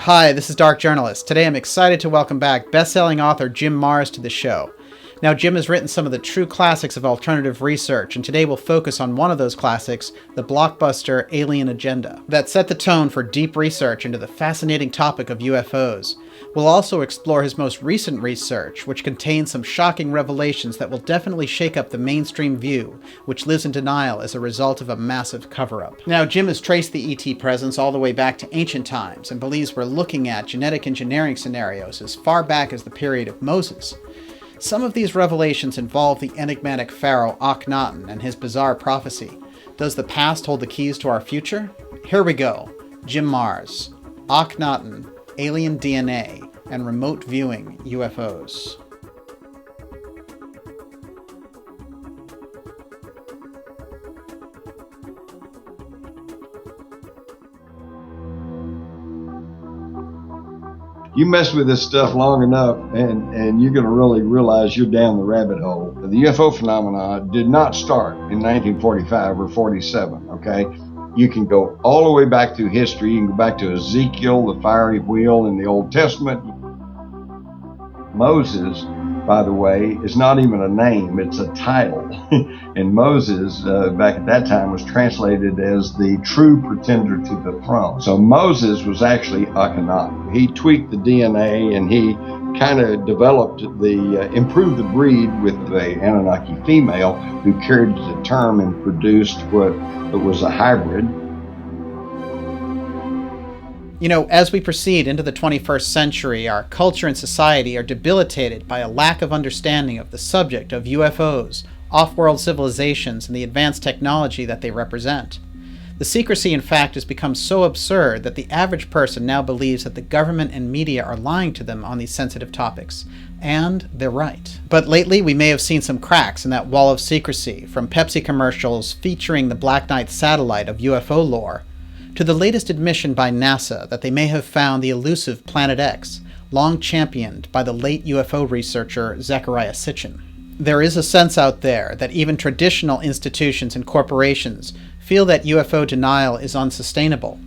Hi, this is Dark Journalist. Today I'm excited to welcome back best-selling author Jim Marrs to the show. Now, Jim has written some of the true classics of alternative research, and today we'll focus on one of those classics, the blockbuster Alien Agenda, that set the tone for deep research into the fascinating topic of UFOs. We'll also explore his most recent research, which contains some shocking revelations that will definitely shake up the mainstream view, which lives in denial as a result of a massive cover-up. Now, Jim has traced the ET presence all the way back to ancient times and believes we're looking at genetic engineering scenarios as far back as the period of Moses. Some of these revelations involve the enigmatic pharaoh Akhenaten and his bizarre prophecy. Does the past hold the keys to our future? Here we go. Jim Marrs, Akhenaten, Alien DNA, and Remote Viewing UFOs. You mess with this stuff long enough and you're going to really realize you're down the rabbit hole. The UFO phenomena did not start in 1945 or 47, okay? You can go all the way back through history. You can go back to Ezekiel, the fiery wheel in the Old Testament. Moses, by the way, is not even a name, it's a title. And Moses, back at that time, was translated as the true pretender to the throne. So Moses was actually Akhenaten. He tweaked the DNA and he kind of developed improved the breed with the Anunnaki female who carried the term and produced what was a hybrid. You know, as we proceed into the 21st century, our culture and society are debilitated by a lack of understanding of the subject of UFOs, off-world civilizations, and the advanced technology that they represent. The secrecy, in fact, has become so absurd that the average person now believes that the government and media are lying to them on these sensitive topics. And they're right. But lately, we may have seen some cracks in that wall of secrecy, from Pepsi commercials featuring the Black Knight satellite of UFO lore, to the latest admission by NASA that they may have found the elusive Planet X, long championed by the late UFO researcher Zecharia Sitchin. There is a sense out there that even traditional institutions and corporations feel that UFO denial is unsustainable,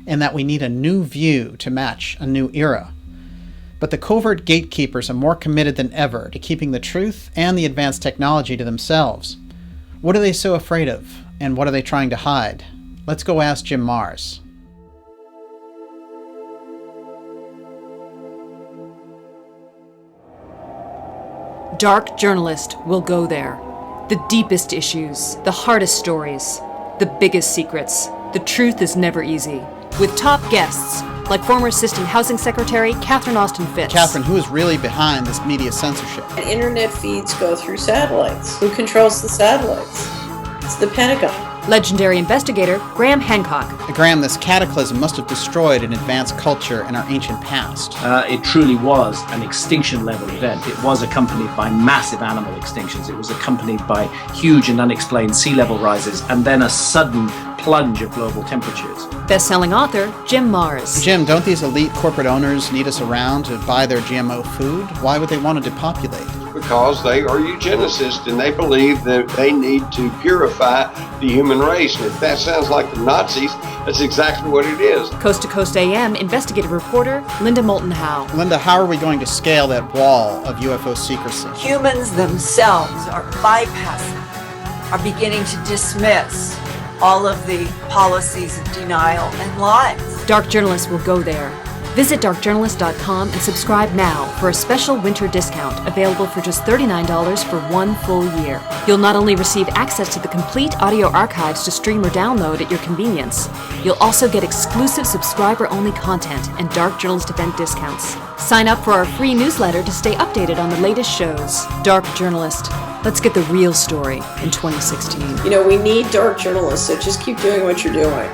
and that we need a new view to match a new era. But the covert gatekeepers are more committed than ever to keeping the truth and the advanced technology to themselves. What are they so afraid of, and what are they trying to hide? Let's go ask Jim Marrs. Dark Journalist will go there. The deepest issues, the hardest stories, the biggest secrets. The truth is never easy. With top guests, like former Assistant Housing Secretary Catherine Austin Fitts. Catherine, who is really behind this media censorship? Internet feeds go through satellites. Who controls the satellites? It's the Pentagon. Legendary investigator Graham Hancock. Graham, this cataclysm must have destroyed an advanced culture in our ancient past. It truly was an extinction-level event. It was accompanied by massive animal extinctions. It was accompanied by huge and unexplained sea level rises, and then a sudden plunge of global temperatures. Best-selling author Jim Marrs. Jim, don't these elite corporate owners need us around to buy their GMO food? Why would they want to depopulate? Because they are eugenicists and they believe that they need to purify the human race. And if that sounds like the Nazis, that's exactly what it is. Coast to Coast AM investigative reporter Linda Moulton Howe. Linda, how are we going to scale that wall of UFO secrecy? Humans themselves are bypassing, are beginning to dismiss all of the policies of denial and lies. Dark Journalist will go there. Visit darkjournalist.com and subscribe now for a special winter discount available for just $39 for 1 full year. You'll not only receive access to the complete audio archives to stream or download at your convenience, you'll also get exclusive subscriber-only content and Dark Journalist event discounts. Sign up for our free newsletter to stay updated on the latest shows. Dark Journalist. Let's get the real story in 2016. You know, we need dark journalists, so just keep doing what you're doing.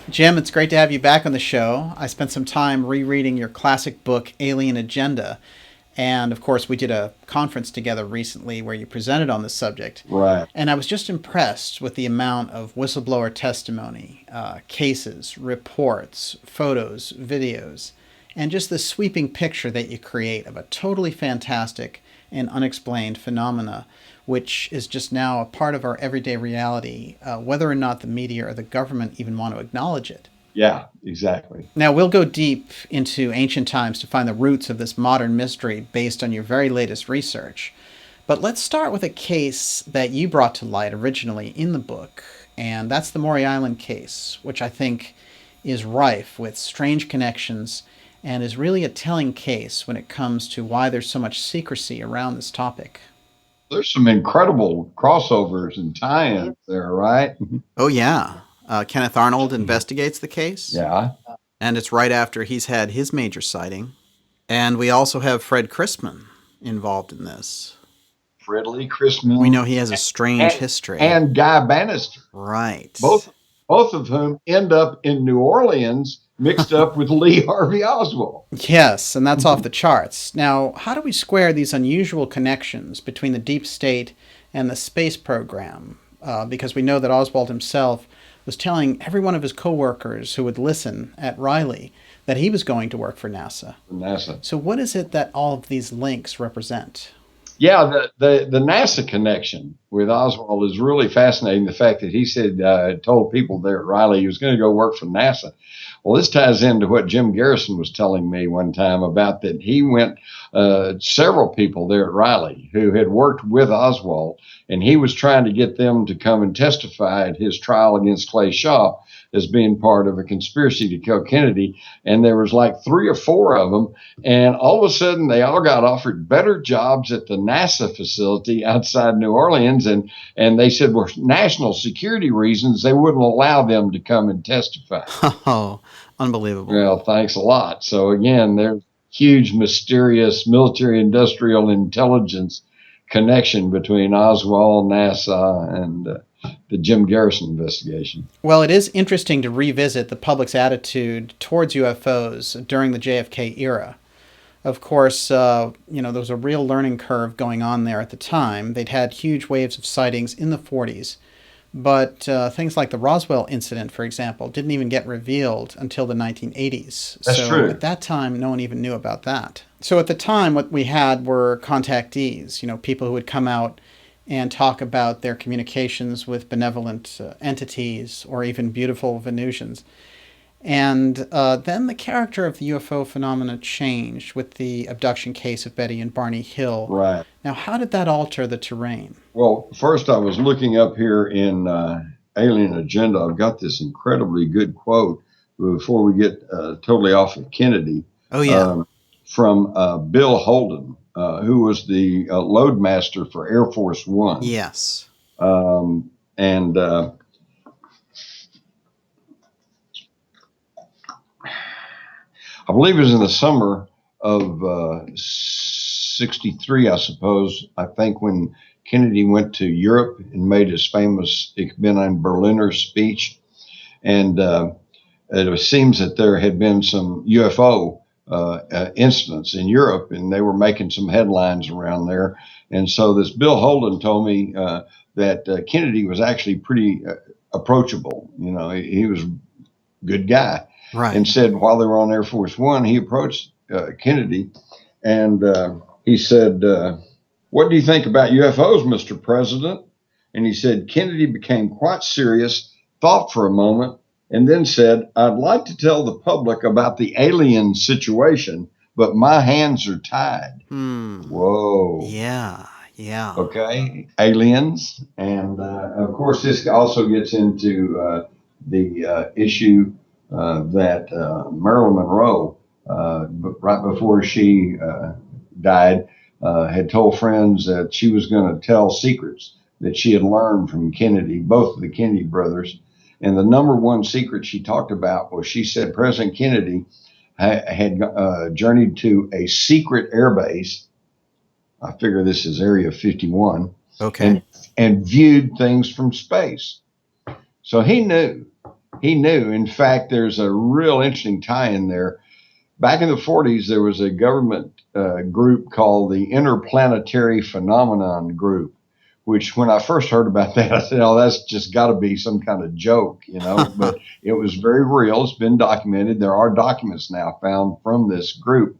Jim, it's great to have you back on the show. I spent some time rereading your classic book, Alien Agenda. And of course, we did a conference together recently where you presented on this subject. Right. And I was just impressed with the amount of whistleblower testimony, cases, reports, photos, videos, and just the sweeping picture that you create of a totally fantastic and unexplained phenomena, which is just now a part of our everyday reality, whether or not the media or the government even want to acknowledge it. Yeah, exactly. Now, we'll go deep into ancient times to find the roots of this modern mystery based on your very latest research. But let's start with a case that you brought to light originally in the book, and that's the Maury Island case, which I think is rife with strange connections and is really a telling case when it comes to why there's so much secrecy around this topic. There's some incredible crossovers and tie-ins there, right? Oh, yeah. Kenneth Arnold investigates the case. Yeah. And it's right after he's had his major sighting. And we also have Fred Chrisman involved in this. Fred Lee Chrisman. We know he has a strange history. And Guy Bannister. Right. Both of whom end up in New Orleans mixed up with Lee Harvey Oswald. Yes, and that's off the charts. Now, how do we square these unusual connections between the deep state and the space program? Because we know that Oswald himself was telling every one of his co-workers who would listen at Riley that he was going to work for NASA. So what is it that all of these links represent? Yeah, the NASA connection with Oswald is really fascinating. The fact that he said, told people there at Riley he was going to go work for NASA. Well, this ties into what Jim Garrison was telling me one time about that he went, several people there at Riley who had worked with Oswald, and he was trying to get them to come and testify at his trial against Clay Shaw as being part of a conspiracy to kill Kennedy. And there was like 3 or 4 of them. And all of a sudden, they all got offered better jobs at the NASA facility outside New Orleans. And they said, for national security reasons, they wouldn't allow them to come and testify. Oh, unbelievable. Well, thanks a lot. So again, there's huge, mysterious military industrial intelligence connection between Oswald, NASA, and the Jim Garrison investigation. Well, it is interesting to revisit the public's attitude towards UFOs during the JFK era. Of course, there was a real learning curve going on there at the time. They'd had huge waves of sightings in the 40s, but things like the Roswell incident, for example, didn't even get revealed until the 1980s. That's true. At that time, no one even knew about that. So at the time, what we had were contactees, people who would come out and talk about their communications with benevolent entities or even beautiful Venusians. And then the character of the UFO phenomena changed with the abduction case of Betty and Barney Hill. Right. Now, how did that alter the terrain? Well, first I was looking up here in Alien Agenda. I've got this incredibly good quote before we get totally off of Kennedy. Oh, yeah. From Bill Holden, who was the loadmaster for Air Force One. Yes. And I believe it was in the summer of 63, I suppose, I think, when Kennedy went to Europe and made his famous Ich bin ein Berliner speech. And it seems that there had been some UFO incidents in Europe, and they were making some headlines around there. And so this Bill Holden told me that Kennedy was actually pretty approachable. He was a good guy. Right. And said while they were on Air Force One, he approached Kennedy and he said, "What do you think about UFOs, Mr. President?" And he said, Kennedy became quite serious, thought for a moment, and then said, "I'd like to tell the public about the alien situation, but my hands are tied." Whoa. Yeah. Okay. Aliens. And of course, this also gets into the issue that Marilyn Monroe, right before she died, had told friends that she was going to tell secrets that she had learned from Kennedy, both of the Kennedy brothers. And the number one secret she talked about was, she said President Kennedy had journeyed to a secret airbase. I figure this is Area 51. Okay. And viewed things from space. So he knew. In fact, there's a real interesting tie-in there. Back in the 40s, there was a government group called the Interplanetary Phenomenon Group, which when I first heard about that, I said, oh, that's just got to be some kind of joke, but it was very real. It's been documented. There are documents now found from this group.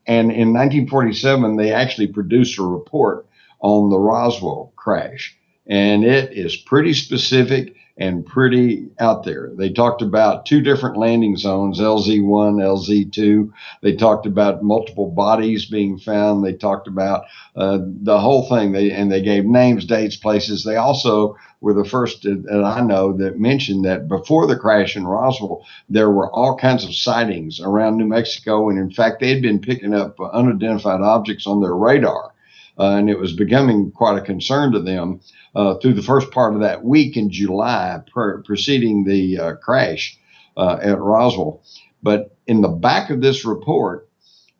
And in 1947, they actually produced a report on the Roswell crash. And it is pretty specific and pretty out there. They talked about 2 different landing zones, LZ1, LZ2. They talked about multiple bodies being found. They talked about the whole thing. They gave names, dates, places. They also were the first that I know that mentioned that before the crash in Roswell, there were all kinds of sightings around New Mexico. And in fact, they had been picking up unidentified objects on their radar. And it was becoming quite a concern to them through the first part of that week in July preceding the crash at Roswell. But in the back of this report,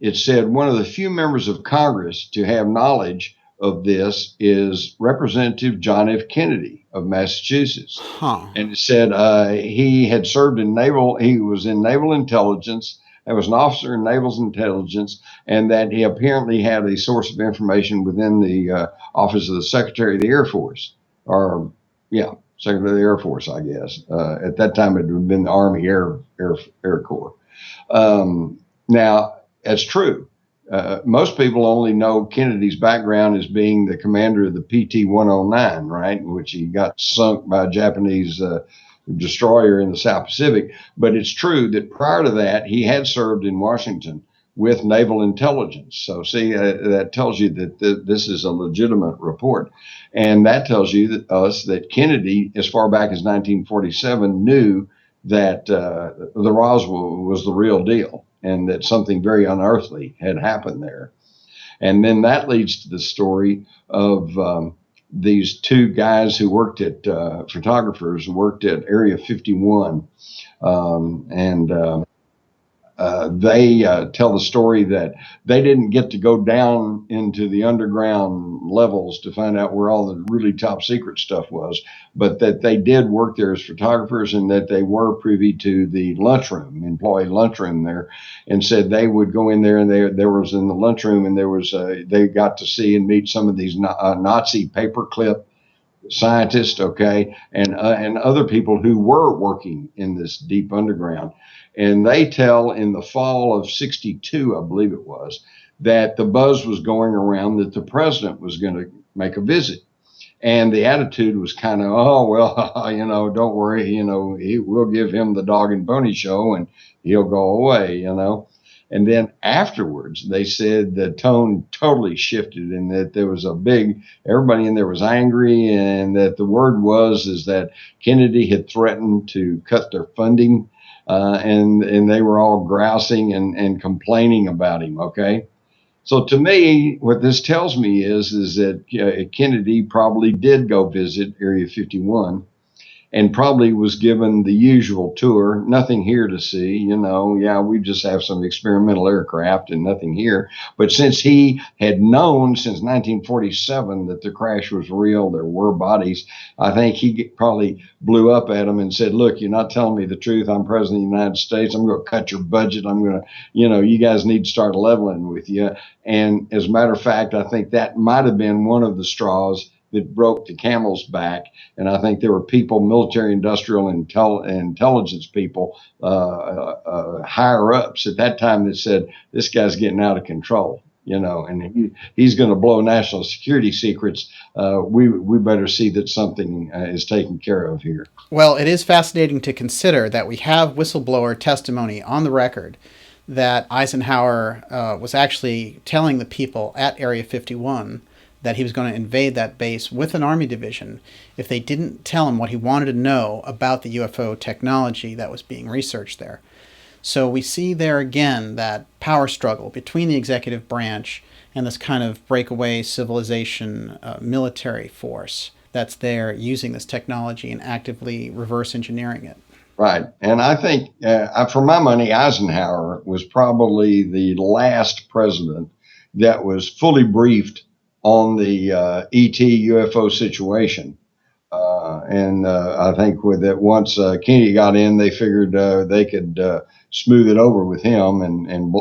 it said one of the few members of Congress to have knowledge of this is Representative John F. Kennedy of Massachusetts. And it said he had served in he was in naval intelligence. There was an officer in naval intelligence, and that he apparently had a source of information within the office of the Secretary of the Air Force, Secretary of the Air Force, I guess. At that time, it would have been the Army Air Corps. Now, that's true. Most people only know Kennedy's background as being the commander of the PT-109, right, in which he got sunk by a Japanese destroyer in the South Pacific. But it's true that prior to that, he had served in Washington with naval intelligence. So see, that tells you that this is a legitimate report. And that tells you that Kennedy, as far back as 1947, knew that the Roswell was the real deal and that something very unearthly had happened there. And then that leads to the story of these 2 guys who worked at photographers who worked at Area 51. They tell the story that they didn't get to go down into the underground levels to find out where all the really top secret stuff was, but that they did work there as photographers and that they were privy to the lunchroom, employee lunchroom there, and said they would go in there and there was in the lunchroom and there was they got to see and meet some of these Nazi paperclip scientists, and other people who were working in this deep underground. And they tell in the fall of 62, I believe it was, that the buzz was going around that the president was going to make a visit. And the attitude was kind of, oh, well, don't worry, we'll give him the dog and pony show and he'll go away, And then afterwards, they said the tone totally shifted and that there was everybody in there was angry, and that the word is that Kennedy had threatened to cut their funding, and they were all grousing and complaining about him, So to me, what this tells me is that Kennedy probably did go visit Area 51 and probably was given the usual tour. Nothing here to see, we just have some experimental aircraft and nothing here. But since he had known since 1947 that the crash was real, there were bodies, I think he probably blew up at him and said, look, you're not telling me the truth. I'm president of the United States. I'm going to cut your budget. I'm going to, you guys need to start leveling with you. And as a matter of fact, I think that might have been one of the straws that broke the camel's back. And I think there were people, military, industrial, intelligence people, higher ups at that time that said, this guy's getting out of control, and he's going to blow national security secrets. We better see that something is taken care of here. Well, it is fascinating to consider that we have whistleblower testimony on the record that Eisenhower was actually telling the people at Area 51 that he was going to invade that base with an Army division if they didn't tell him what he wanted to know about the UFO technology that was being researched there. So we see there again that power struggle between the executive branch and this kind of breakaway civilization military force that's there using this technology and actively reverse engineering it. Right. And I think, for my money, Eisenhower was probably the last president that was fully briefed on the ET UFO situation. And I think with that, once Kennedy got in, they figured they could smooth it over with him and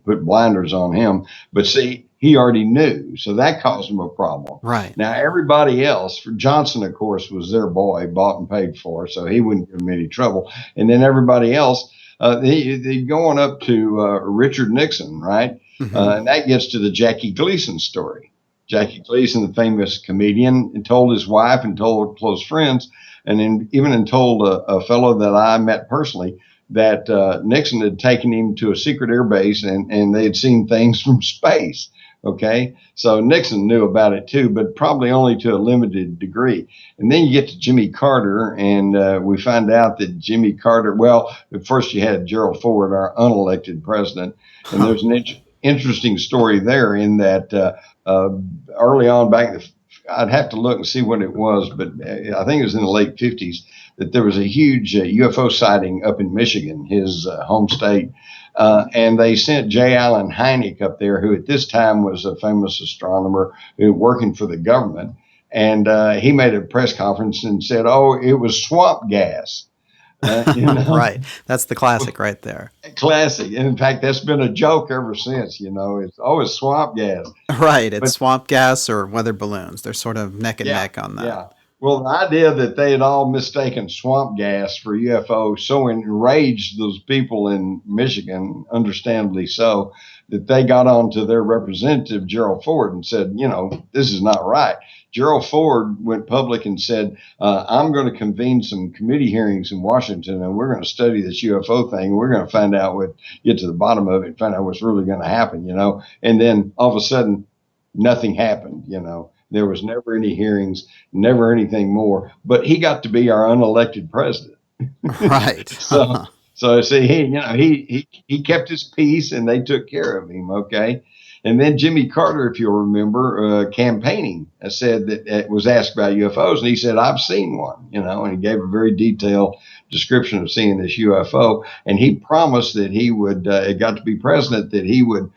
put blinders on him. But see, he already knew, so that caused him a problem. Right. Now everybody else, Johnson, of course, was their boy, bought and paid for, so he wouldn't give him any trouble. And then everybody else, they going up to Richard Nixon, right? Mm-hmm. And that gets to the Jackie Gleason story. Jackie Gleason, the famous comedian, and told his wife and told close friends, and then told a fellow that I met personally that Nixon had taken him to a secret air base and they had seen things from space. Okay, so Nixon knew about it too, but probably only to a limited degree. And then you get to Jimmy Carter, and we find out that Jimmy Carter, well, at first you had Gerald Ford, our unelected president, and there's an interesting story there in that early on back, I'd have to look and see what it was, but I think it was in the late 50s, that there was a huge UFO sighting up in Michigan, his home state. And they sent J. Allen Hynek up there, who at this time was a famous astronomer working for the government. And he made a press conference and said, "Oh, it was swamp gas." Right. That's the classic right there. Classic. And in fact, that's been a joke ever since, it's swamp gas. Right. It's swamp gas or weather balloons. They're sort of neck and neck on that. Yeah. Well, the idea that they had all mistaken swamp gas for UFO so enraged those people in Michigan, understandably so, that they got on to their representative, Gerald Ford, and said, this is not right. Gerald Ford went public and said, I'm going to convene some committee hearings in Washington, and we're going to study this UFO thing. We're going to find out get to the bottom of it, find out what's really going to happen, And then all of a sudden, nothing happened, There was never any hearings, never anything more. But he got to be our unelected president. Right. So see, he kept his peace, and they took care of him. Okay. And then Jimmy Carter, if you'll remember, campaigning, said that was asked about UFOs, and he said, "I've seen one," and he gave a very detailed description of seeing this UFO. And he promised that he would, it got to be president, that he would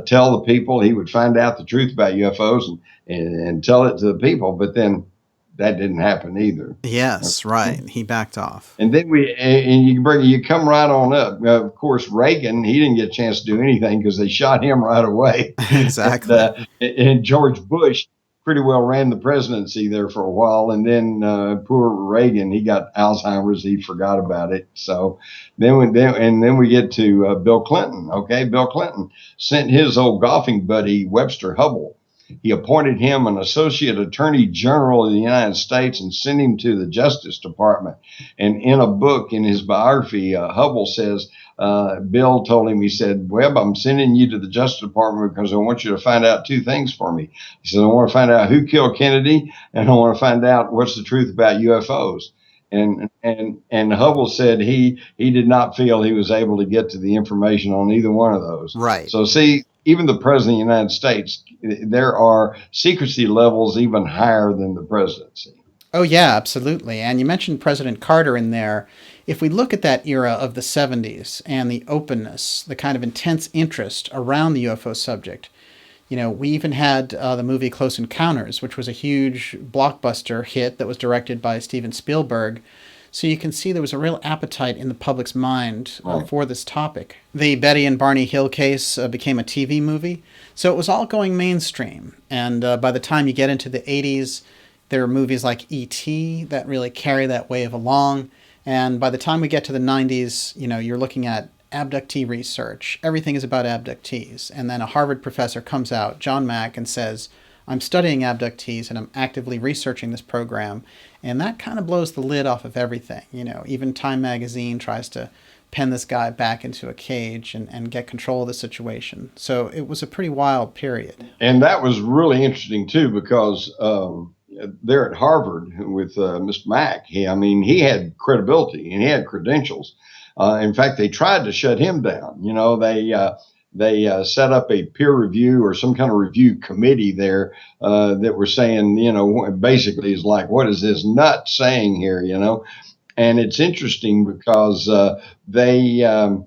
tell the people, he would find out the truth about UFOs and tell it to the people. But then that didn't happen either. Yes, right. He backed off. And then you come right on up. Of course, Reagan, he didn't get a chance to do anything because they shot him right away. Exactly. And George Bush pretty well ran the presidency there for a while. And then poor Reagan, he got Alzheimer's. He forgot about it. So then we get to Bill Clinton. Okay, Bill Clinton sent his old golfing buddy, Webster Hubbell. He appointed him an associate attorney general of the United States and sent him to the Justice Department. And in a book, in his biography, Hubbell says, Bill told him, he said, "Webb, I'm sending you to the Justice Department because I want you to find out two things for me." He said, "I want to find out who killed Kennedy, and I want to find out what's the truth about UFOs." And Hubbell said he did not feel he was able to get to the information on either one of those. Right. So see, even the president of the United States, there are secrecy levels even higher than the presidency. Oh, yeah, absolutely. And you mentioned President Carter in there. If we look at that era of the 70s and the openness, the kind of intense interest around the UFO subject, we even had the movie Close Encounters, which was a huge blockbuster hit that was directed by Steven Spielberg. So you can see there was a real appetite in the public's mind for this topic. The Betty and Barney Hill case became a TV movie. So it was all going mainstream. And by the time you get into the 80s, there are movies like E.T. that really carry that wave along. And by the time we get to the 90s, you're looking at abductee research. Everything is about abductees. And then a Harvard professor comes out, John Mack, and says, "I'm studying abductees and I'm actively researching this program." And that kind of blows the lid off of everything. Even Time magazine tries to pen this guy back into a cage and get control of the situation. So it was a pretty wild period. And that was really interesting too, because there at Harvard with Mr. Mack, he had credibility and he had credentials. In fact, they tried to shut him down. They set up a peer review or some kind of review committee there that were saying, basically is like, what is this nut saying here, And it's interesting because they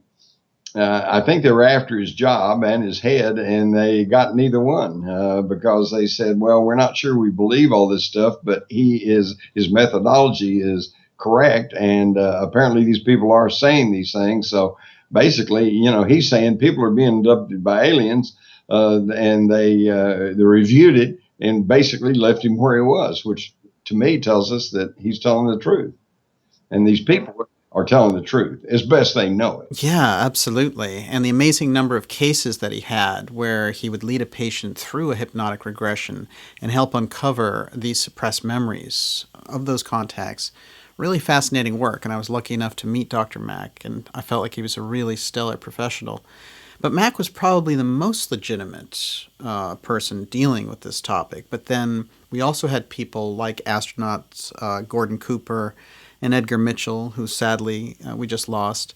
I think they were after his job and his head, and they got neither one because they said, well, we're not sure we believe all this stuff, but his methodology is correct. And apparently these people are saying these things. So basically, he's saying people are being abducted by aliens, and they reviewed it and basically left him where he was, which to me tells us that he's telling the truth. And these people are telling the truth as best they know it. Yeah, absolutely. And the amazing number of cases that he had where he would lead a patient through a hypnotic regression and help uncover these suppressed memories of those contacts. Really fascinating work, and I was lucky enough to meet Dr. Mack, and I felt like he was a really stellar professional. But Mack was probably the most legitimate person dealing with this topic. But then we also had people like astronauts Gordon Cooper and Edgar Mitchell, who sadly we just lost.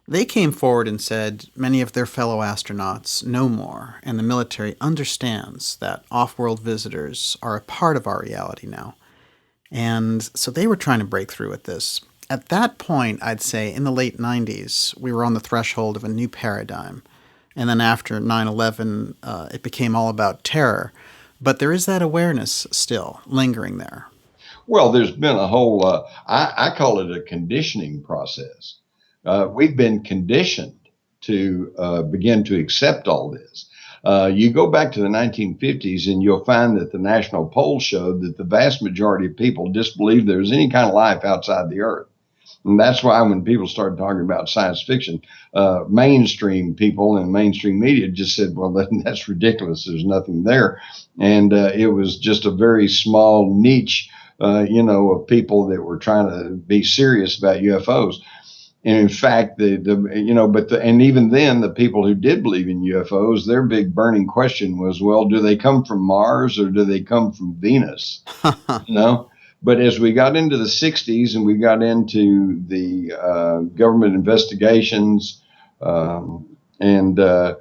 They came forward and said many of their fellow astronauts know more, and the military understands that off-world visitors are a part of our reality now. And so they were trying to break through with this. At that point, I'd say in the late 90s, we were on the threshold of a new paradigm. And then after 9/11, it became all about terror. But there is that awareness still lingering there. Well, there's been a whole, I call it a conditioning process. We've been conditioned to begin to accept all this. You go back to the 1950s and you'll find that the national polls showed that the vast majority of people disbelieved there was any kind of life outside the Earth. And that's why when people started talking about science fiction, mainstream people and mainstream media just said, well, that's ridiculous. There's nothing there. And it was just a very small niche, of people that were trying to be serious about UFOs. And in fact, and even then, the people who did believe in UFOs, their big burning question was, well, do they come from Mars or do they come from Venus? But as we got into the 60s and we got into the government investigations and the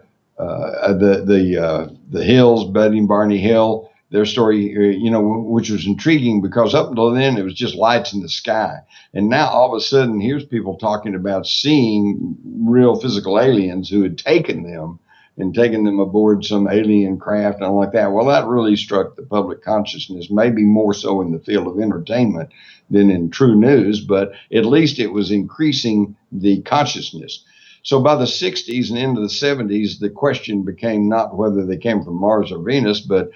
Hills, Betty and Barney Hill, their story, which was intriguing because up until then it was just lights in the sky. And now all of a sudden, here's people talking about seeing real physical aliens who had taken them aboard some alien craft and all like that. Well, that really struck the public consciousness, maybe more so in the field of entertainment than in true news, but at least it was increasing the consciousness. So by the 60s and into the 70s, the question became not whether they came from Mars or Venus, but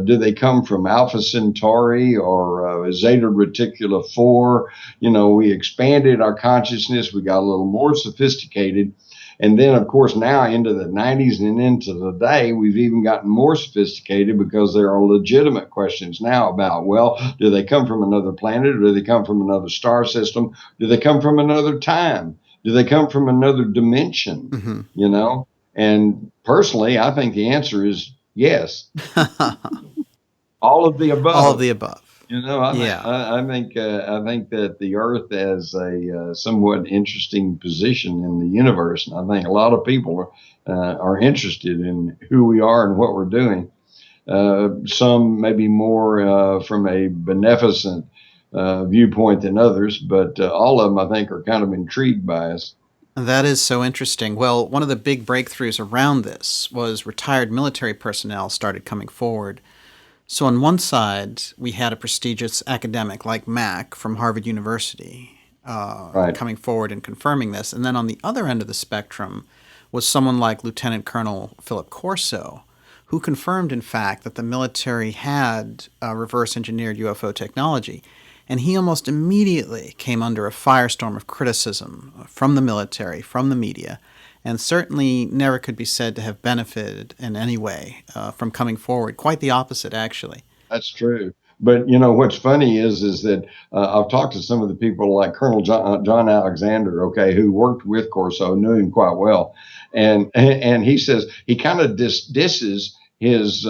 do they come from Alpha Centauri or Zeta Reticula 4? We expanded our consciousness. We got a little more sophisticated. And then, of course, now into the 90s and into today, we've even gotten more sophisticated because there are legitimate questions now about, well, do they come from another planet or do they come from another star system? Do they come from another time? Do they come from another dimension? Mm-hmm. And personally, I think the answer is yes. All of the above. All of the above. I think that the Earth has a somewhat interesting position in the universe, and I think a lot of people are interested in who we are and what we're doing. Some maybe more from a beneficent viewpoint than others, but all of them, I think, are kind of intrigued by us. That is so interesting. Well, one of the big breakthroughs around this was retired military personnel started coming forward. So on one side, we had a prestigious academic like Mack from Harvard University coming forward and confirming this. And then on the other end of the spectrum was someone like Lieutenant Colonel Philip Corso, who confirmed, in fact, that the military had reverse-engineered UFO technology. And he almost immediately came under a firestorm of criticism from the military, from the media, and certainly never could be said to have benefited in any way from coming forward. Quite the opposite, actually. That's true. But, what's funny is that I've talked to some of the people like Colonel John Alexander, who worked with Corso, knew him quite well. And he says he kind of disses his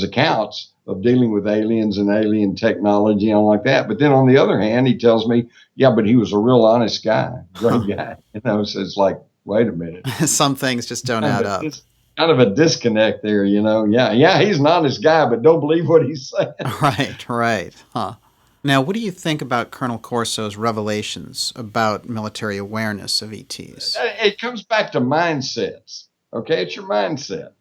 accounts of dealing with aliens and alien technology and all like that. But then on the other hand, he tells me, yeah, but he was a real honest guy, great guy. So it's like, wait a minute. Some things just don't add up. It's kind of a disconnect there, Yeah, he's an honest guy, but don't believe what he's saying. Right. Huh. Now, what do you think about Colonel Corso's revelations about military awareness of ETs? It comes back to mindsets. Okay, it's your mindset.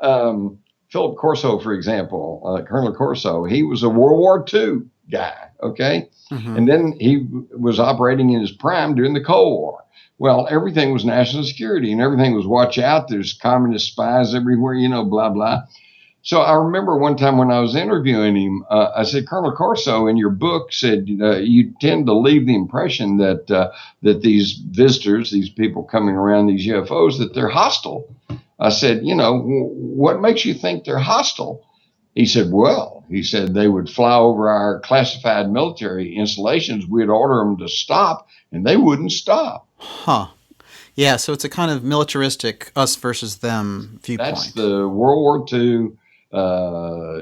Philip Corso, for example, Colonel Corso, he was a World War II guy. Okay, and then he was operating in his prime during the Cold War. Well, everything was national security, and everything was watch out. There's communist spies everywhere, blah blah. So I remember one time when I was interviewing him, I said, Colonel Corso, in your book, said you tend to leave the impression that that these visitors, these people coming around these UFOs, that they're hostile. I said, what makes you think they're hostile? He said, they would fly over our classified military installations. We'd order them to stop, and they wouldn't stop. Huh. Yeah, so it's a kind of militaristic us versus them viewpoint. That's the World War II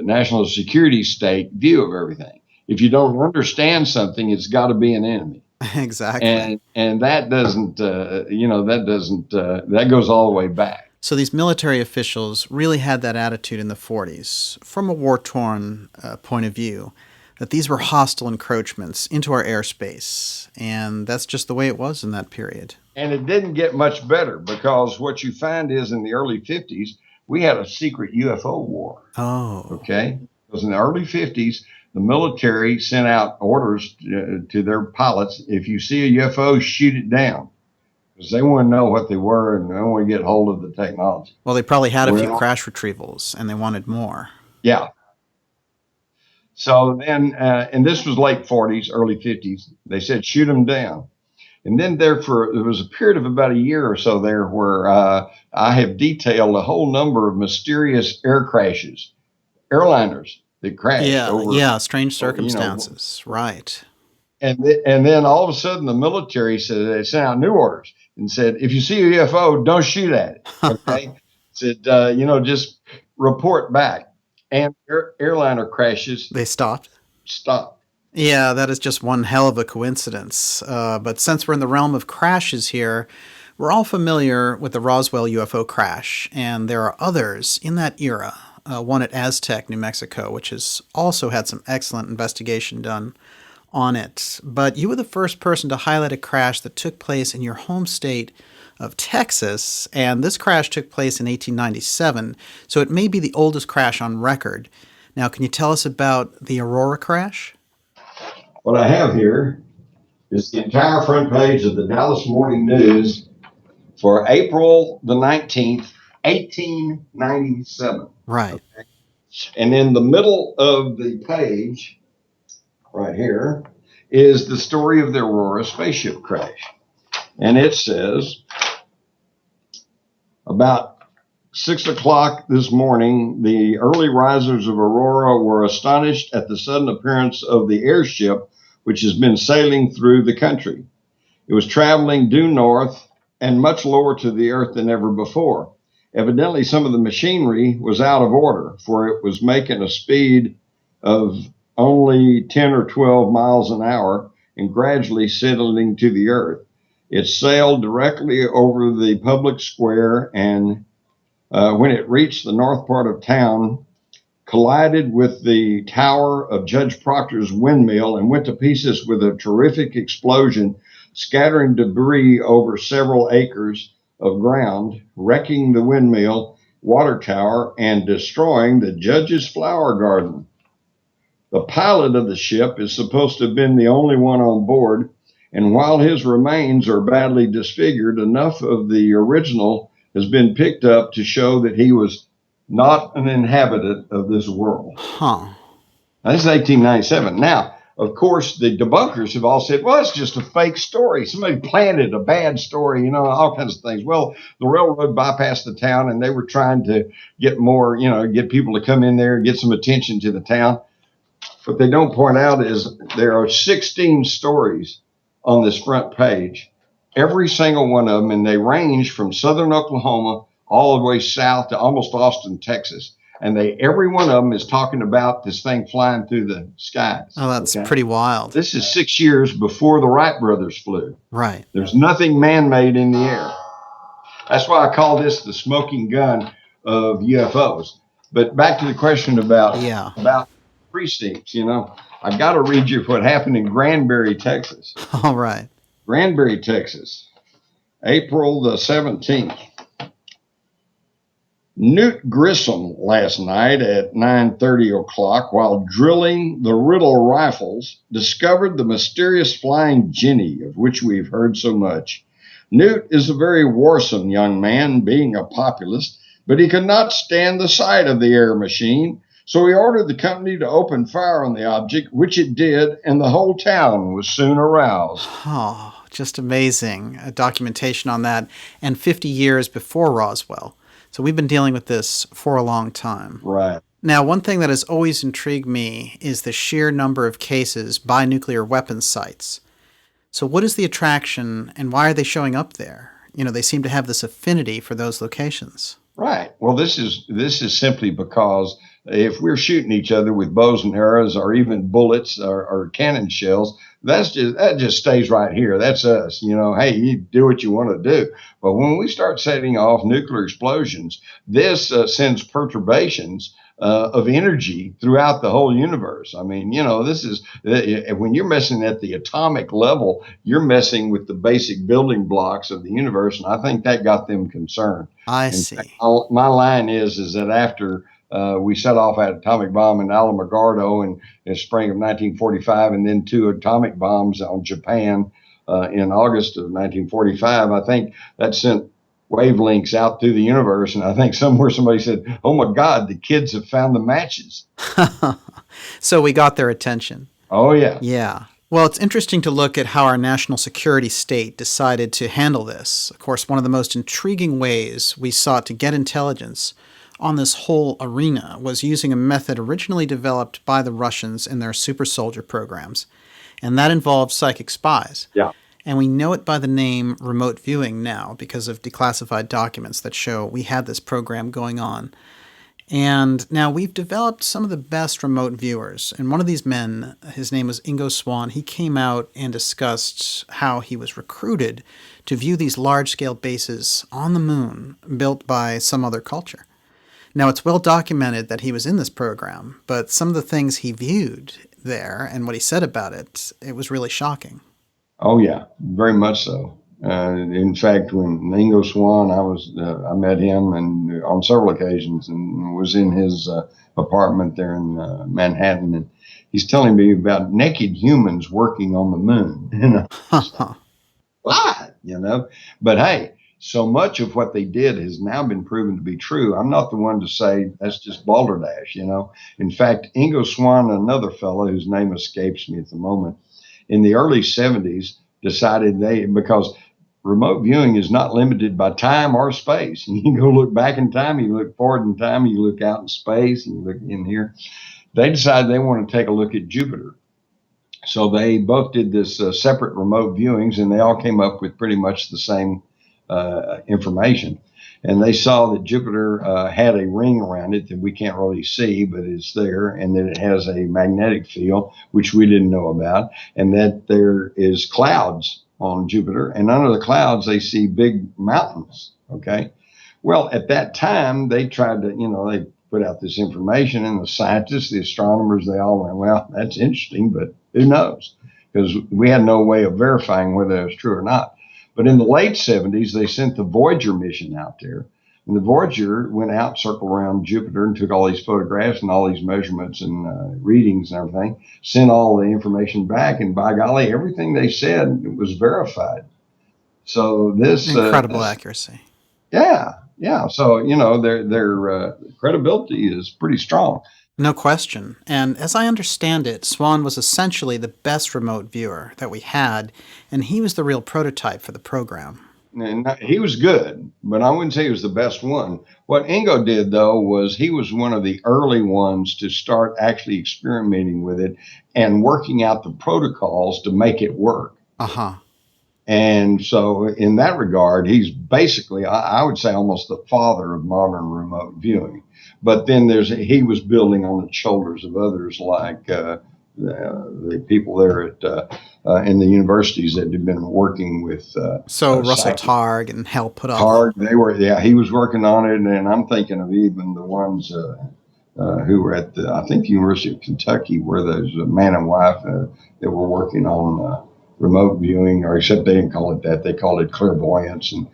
national security state view of everything. If you don't understand something, it's got to be an enemy. Exactly. And that doesn't, that goes all the way back. So these military officials really had that attitude in the 40s, from a war-torn point of view, that these were hostile encroachments into our airspace. And that's just the way it was in that period. And it didn't get much better, because what you find is in the early 50s, we had a secret UFO war. Oh. Okay? Because in the early 50s, the military sent out orders to their pilots, if you see a UFO, shoot it down. Because they want to know what they were, and they want to get hold of the technology. Well, they probably had a few crash retrievals, and they wanted more. Yeah. So then, and this was late 40s, early 50s, they said, shoot them down. And then there was a period of about a year or so there where I have detailed a whole number of mysterious air crashes, airliners that crashed. Strange circumstances, right. And then all of a sudden the military said, they sent out new orders and said, if you see a UFO, don't shoot at it. Okay. Said, just report back. And airliner crashes. They stopped. Stopped. Yeah, that is just one hell of a coincidence. But since we're in the realm of crashes here, we're all familiar with the Roswell UFO crash, and there are others in that era. One at Aztec, New Mexico, which has also had some excellent investigation done on it. But you were the first person to highlight a crash that took place in your home state of Texas, and this crash took place in 1897, so it may be the oldest crash on record. Now, can you tell us about the Aurora crash? What I have here is the entire front page of the Dallas Morning News for April the 19th, 1897. Right. Okay. And in the middle of the page, right here, is the story of the Aurora spaceship crash. And it says, about 6 o'clock this morning, the early risers of Aurora were astonished at the sudden appearance of the airship, which has been sailing through the country. It was traveling due north and much lower to the earth than ever before. Evidently, some of the machinery was out of order, for it was making a speed of only 10 or 12 miles an hour and gradually settling to the earth. It sailed directly over the public square, and when it reached the north part of town, collided with the tower of Judge Proctor's windmill and went to pieces with a terrific explosion, scattering debris over several acres of ground, wrecking the windmill, water tower, and destroying the judge's flower garden. The pilot of the ship is supposed to have been the only one on board, and while his remains are badly disfigured, enough of the original has been picked up to show that he was not an inhabitant of this world. Huh. Now, this is 1897. Now, of course, the debunkers have all said, well, it's just a fake story. Somebody planted a bad story, all kinds of things. Well, the railroad bypassed the town, and they were trying to get more, get people to come in there and get some attention to the town. What they don't point out is there are 16 stories on this front page, every single one of them, and they range from southern Oklahoma all the way south to almost Austin, Texas. And every one of them is talking about this thing flying through the skies. Oh, that's pretty wild. This is 6 years before the Wright brothers flew. Right. There's nothing man-made in the air. That's why I call this the smoking gun of UFOs. But back to the question about precincts, I got to read you what happened in Granbury, Texas. All right. Granbury, Texas, April the 17th. Newt Grissom last night at 9:30 o'clock, while drilling the Riddle rifles, discovered the mysterious flying Jenny of which we've heard so much. Newt is a very warsome young man, being a populist, but he could not stand the sight of the air machine, so he ordered the company to open fire on the object, which it did, and the whole town was soon aroused. Oh, just amazing. A documentation on that, and 50 years before Roswell. So we've been dealing with this for a long time. Right. Now, one thing that has always intrigued me is the sheer number of cases by nuclear weapons sites. So what is the attraction, and why are they showing up there? You know, they seem to have this affinity for those locations. Right. Well, this is simply because if we're shooting each other with bows and arrows, or even bullets or cannon shells, that just stays right here. That's us. You know, hey, you do what you want to do. But when we start setting off nuclear explosions, this sends perturbations of energy throughout the whole universe. I mean, you know, this is when you're messing at the atomic level, you're messing with the basic building blocks of the universe, and I think that got them concerned. I see. In fact, my line is that after we set off an atomic bomb in Alamogordo in the spring of 1945, and then 2 atomic bombs on Japan in August of 1945. I think that sent wavelengths out through the universe, and I think somewhere somebody said, "Oh my God, the kids have found the matches." So we got their attention. Oh yeah. Yeah. Well, it's interesting to look at how our national security state decided to handle this. Of course, one of the most intriguing ways we sought to get intelligence on this whole arena was using a method originally developed by the Russians in their super soldier programs, and that involved psychic spies. Yeah. And we know it by the name remote viewing now because of declassified documents that show we had this program going on. And now we've developed some of the best remote viewers. And one of these men, his name was Ingo Swann, he came out and discussed how he was recruited to view these large-scale bases on the moon built by some other culture. Now, it's well documented that he was in this program, but some of the things he viewed there and what he said about it, it was really shocking. Oh yeah, very much so. In fact, when Ingo Swann, I met him and on several occasions, and was in his apartment there in Manhattan, and he's telling me about naked humans working on the moon. You know, what? You know, but hey, so much of what they did has now been proven to be true. I'm not the one to say that's just balderdash. You know, in fact, Ingo Swann, another fellow whose name escapes me at the moment, in the early 70s, decided because remote viewing is not limited by time or space. You can go look back in time, you look forward in time, you look out in space, and you look in here. They decided they want to take a look at Jupiter. So they both did this separate remote viewings, and they all came up with pretty much the same information. And they saw that Jupiter had a ring around it that we can't really see, but it's there, and that it has a magnetic field, which we didn't know about, and that there is clouds on Jupiter, and under the clouds they see big mountains. Okay. Well, at that time they tried to, they put out this information, and the scientists, the astronomers, they all went, well, that's interesting, but who knows? Because we had no way of verifying whether it was true or not. But in the late 70s, they sent the Voyager mission out there. And the Voyager went out, circled around Jupiter, and took all these photographs and all these measurements and readings and everything, sent all the information back. And by golly, everything they said was verified. So this incredible accuracy. Yeah. Yeah. So, their credibility is pretty strong. No question. And as I understand it, Swann was essentially the best remote viewer that we had, and he was the real prototype for the program. And he was good, but I wouldn't say he was the best one. What Ingo did, though, was he was one of the early ones to start actually experimenting with it and working out the protocols to make it work. Uh-huh. And so in that regard, he's basically, I would say, almost the father of modern remote viewing. But then he was building on the shoulders of others like the people there in the universities that had been working with. So Russell Targ and Hal Puthoff. Targ, he was working on it, and I'm thinking of even the ones who were at I think the University of Kentucky, where there's a man and wife that were working on remote viewing, or except they didn't call it that. They called it clairvoyance. And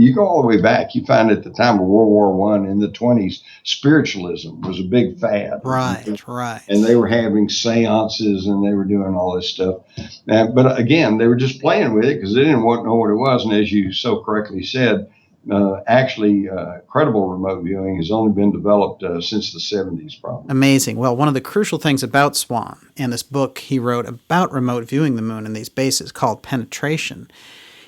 you go all the way back, you find at the time of World War I in the 20s, spiritualism was a big fad. Right. And they were having seances and they were doing all this stuff. But again, they were just playing with it because they didn't know what it was. And as you so correctly said, credible remote viewing has only been developed since the 70s, probably. Amazing. Well, one of the crucial things about Swann and this book he wrote about remote viewing the moon and these bases called Penetration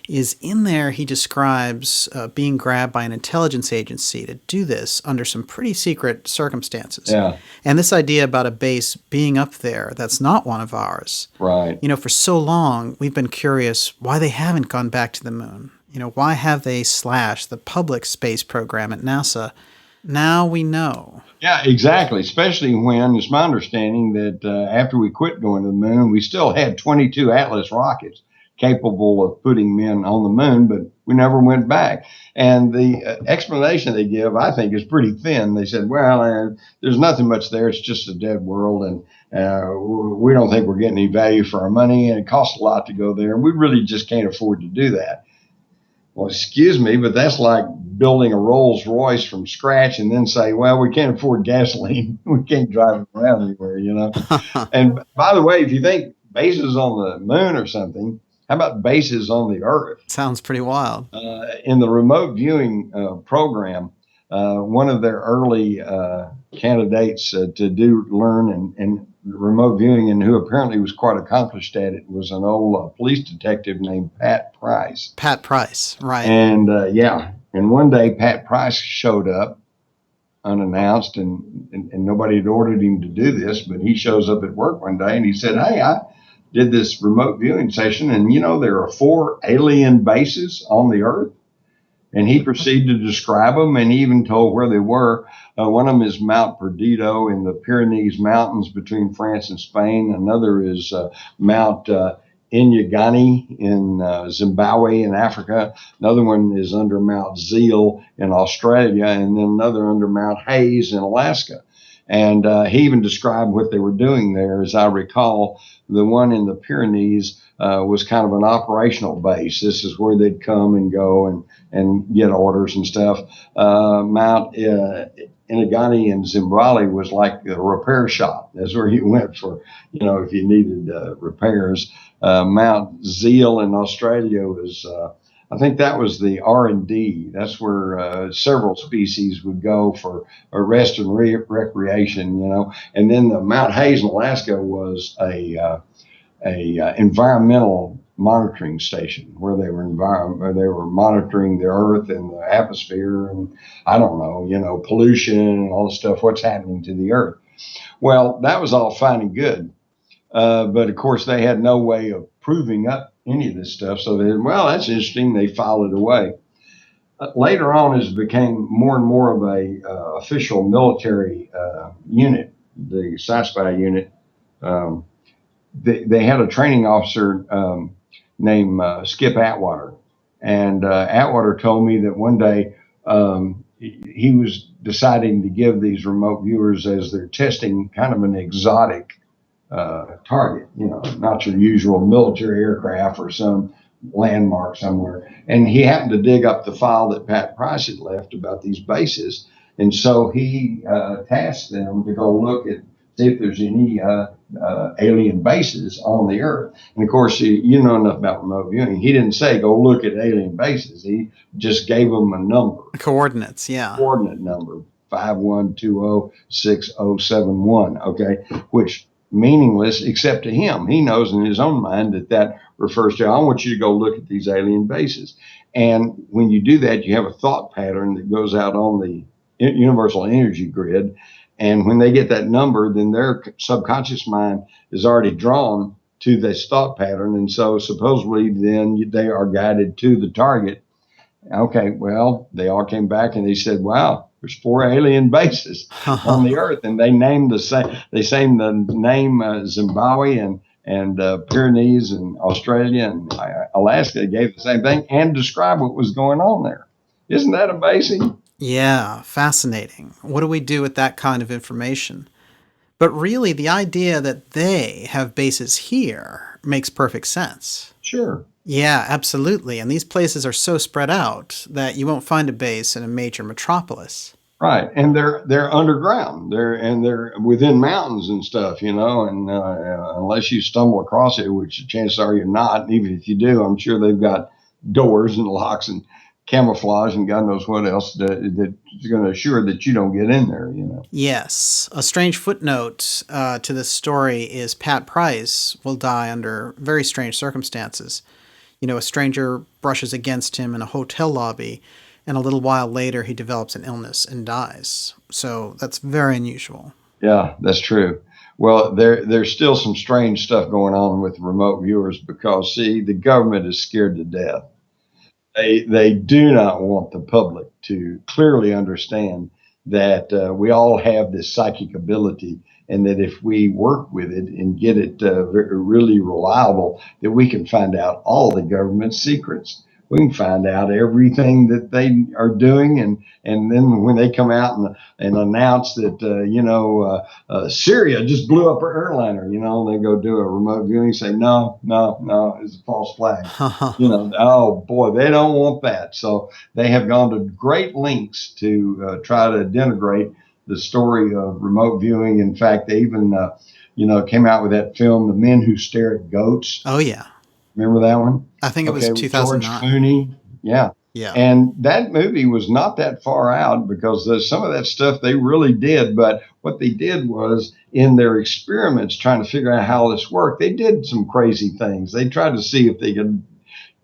is in there he describes being grabbed by an intelligence agency to do this under some pretty secret circumstances. Yeah. And this idea about a base being up there that's not one of ours. Right. For so long, we've been curious why they haven't gone back to the moon. Why have they slashed the public space program at NASA? Now we know. Yeah, exactly. Especially when it's my understanding that after we quit going to the moon, we still had 22 Atlas rockets capable of putting men on the moon, but we never went back. And the explanation they give, I think, is pretty thin. They said, well, there's nothing much there. It's just a dead world. And we don't think we're getting any value for our money. And it costs a lot to go there. And we really just can't afford to do that. Well, excuse me, but that's like building a Rolls Royce from scratch and then say, well, we can't afford gasoline. We can't drive it around anywhere, And by the way, if you think bases on the moon or something, how about bases on the Earth? Sounds pretty wild. In the remote viewing program, one of their early candidates to learn and remote viewing, and who apparently was quite accomplished at it, was an old police detective named Pat Price. Pat Price, right. And and one day Pat Price showed up unannounced, and nobody had ordered him to do this, but he shows up at work one day and he said, hey, I did this remote viewing session, and there are 4 alien bases on the Earth. And he proceeded to describe them, and he even told where they were. One of them is Mount Perdido in the Pyrenees Mountains between France and Spain. Another is Mount Inyagani in Zimbabwe in Africa. Another one is under Mount Zeal in Australia, and then another under Mount Hayes in Alaska. And he even described what they were doing there. As I recall, the one in the Pyrenees was kind of an operational base. This is where they'd come and go and get orders and stuff. Mount Inagani in Zimbabwe was like a repair shop. That's where you went for, if you needed repairs. Mount Zeal in Australia was, I think that was the R&D. That's where several species would go for rest and recreation, And then the Mount Hayes in Alaska was a environmental monitoring station where they were monitoring the Earth and the atmosphere and I don't know, pollution and all the stuff, what's happening to the Earth. Well, that was all fine and good. But of course they had no way of proving up any of this stuff. So they said, well, that's interesting. They filed it away. Later on, as it became more and more of a official military unit, the Psychic unit, they had a training officer named Skip Atwater. And Atwater told me that one day he was deciding to give these remote viewers, as they're testing kind of an exotic target, not your usual military aircraft or some landmark somewhere. And he happened to dig up the file that Pat Price had left about these bases. And so he tasked them to go look at, see if there's any alien bases on the Earth. And of course, you know enough about remote viewing. He didn't say, go look at alien bases. He just gave them a number. Coordinates, yeah. Coordinate number, 51206071, okay, which meaningless except to him. He knows in his own mind that refers to, I want you to go look at these alien bases. And when you do that, you have a thought pattern that goes out on the universal energy grid. And when they get that number, then their subconscious mind is already drawn to this thought pattern. And so supposedly then they are guided to the target. Okay, well, they all came back and they said, wow, there's 4 alien bases on the Earth. And they named the name Zimbabwe and Pyrenees and Australia and Alaska. They gave the same thing and described what was going on there. Isn't that amazing? Yeah, fascinating. What do we do with that kind of information? But really, the idea that they have bases here makes perfect sense. Sure. Yeah, absolutely. And these places are so spread out that you won't find a base in a major metropolis. Right, and they're underground. They're within mountains and stuff, And unless you stumble across it, which chances are you're not, and even if you do, I'm sure they've got doors and locks and camouflage and God knows what else that's going to assure that you don't get in there. Yes. A strange footnote to this story is Pat Price will die under very strange circumstances. A stranger brushes against him in a hotel lobby, and a little while later he develops an illness and dies. So that's very unusual. Yeah, that's true. Well, there's still some strange stuff going on with remote viewers because, see, the government is scared to death. They do not want the public to clearly understand that we all have this psychic ability, and that if we work with it and get it really reliable, that we can find out all the government secrets. We can find out everything that they are doing, and then when they come out and announce that Syria just blew up her airliner, they go do a remote viewing and say no, it's a false flag. Oh boy, they don't want that. So they have gone to great lengths to try to denigrate the story of remote viewing. In fact, they even came out with that film, The Men Who Stare at Goats. Oh yeah. Remember that one? I think it was 2009. George Clooney. Yeah. Yeah. And that movie was not that far out because some of that stuff they really did. But what they did was, in their experiments trying to figure out how this worked, they did some crazy things. They tried to see if they could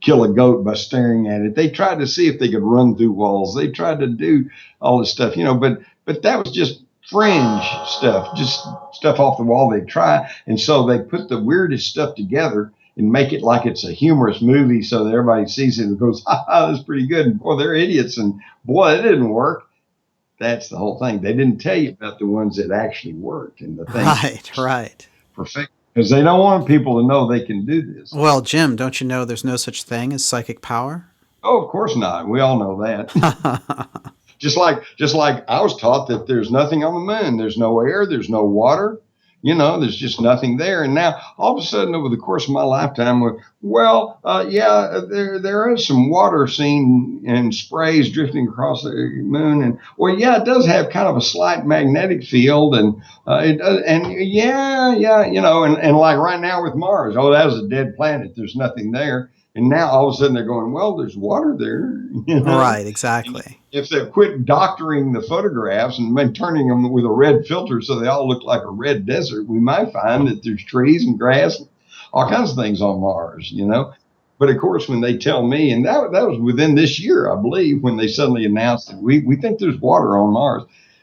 kill a goat by staring at it. They tried to see if they could run through walls. They tried to do all this stuff, but that was just fringe stuff, just stuff off the wall they try. And so they put the weirdest stuff together and make it like it's a humorous movie so that everybody sees it and goes, that's pretty good. And boy, they're idiots. And boy, it didn't work. That's the whole thing. They didn't tell you about the ones that actually worked and the things. Right. Perfect. Because they don't want people to know they can do this. Well, Jim, don't you know there's no such thing as psychic power? Oh, of course not. We all know that. Just like I was taught that there's nothing on the moon. There's no air. There's no water. There's just nothing there. And now all of a sudden over the course of my lifetime, there is some water seen and sprays drifting across the moon. And it does have kind of a slight magnetic field. And it does. And and like right now with Mars, that was a dead planet. There's nothing there. And now all of a sudden they're going, well, there's water there. Right, exactly. If they quit doctoring the photographs and turning them with a red filter so they all look like a red desert, we might find that there's trees and grass, all kinds of things on Mars, But of course, when they tell me, and that was within this year, I believe, when they suddenly announced that we think there's water on Mars.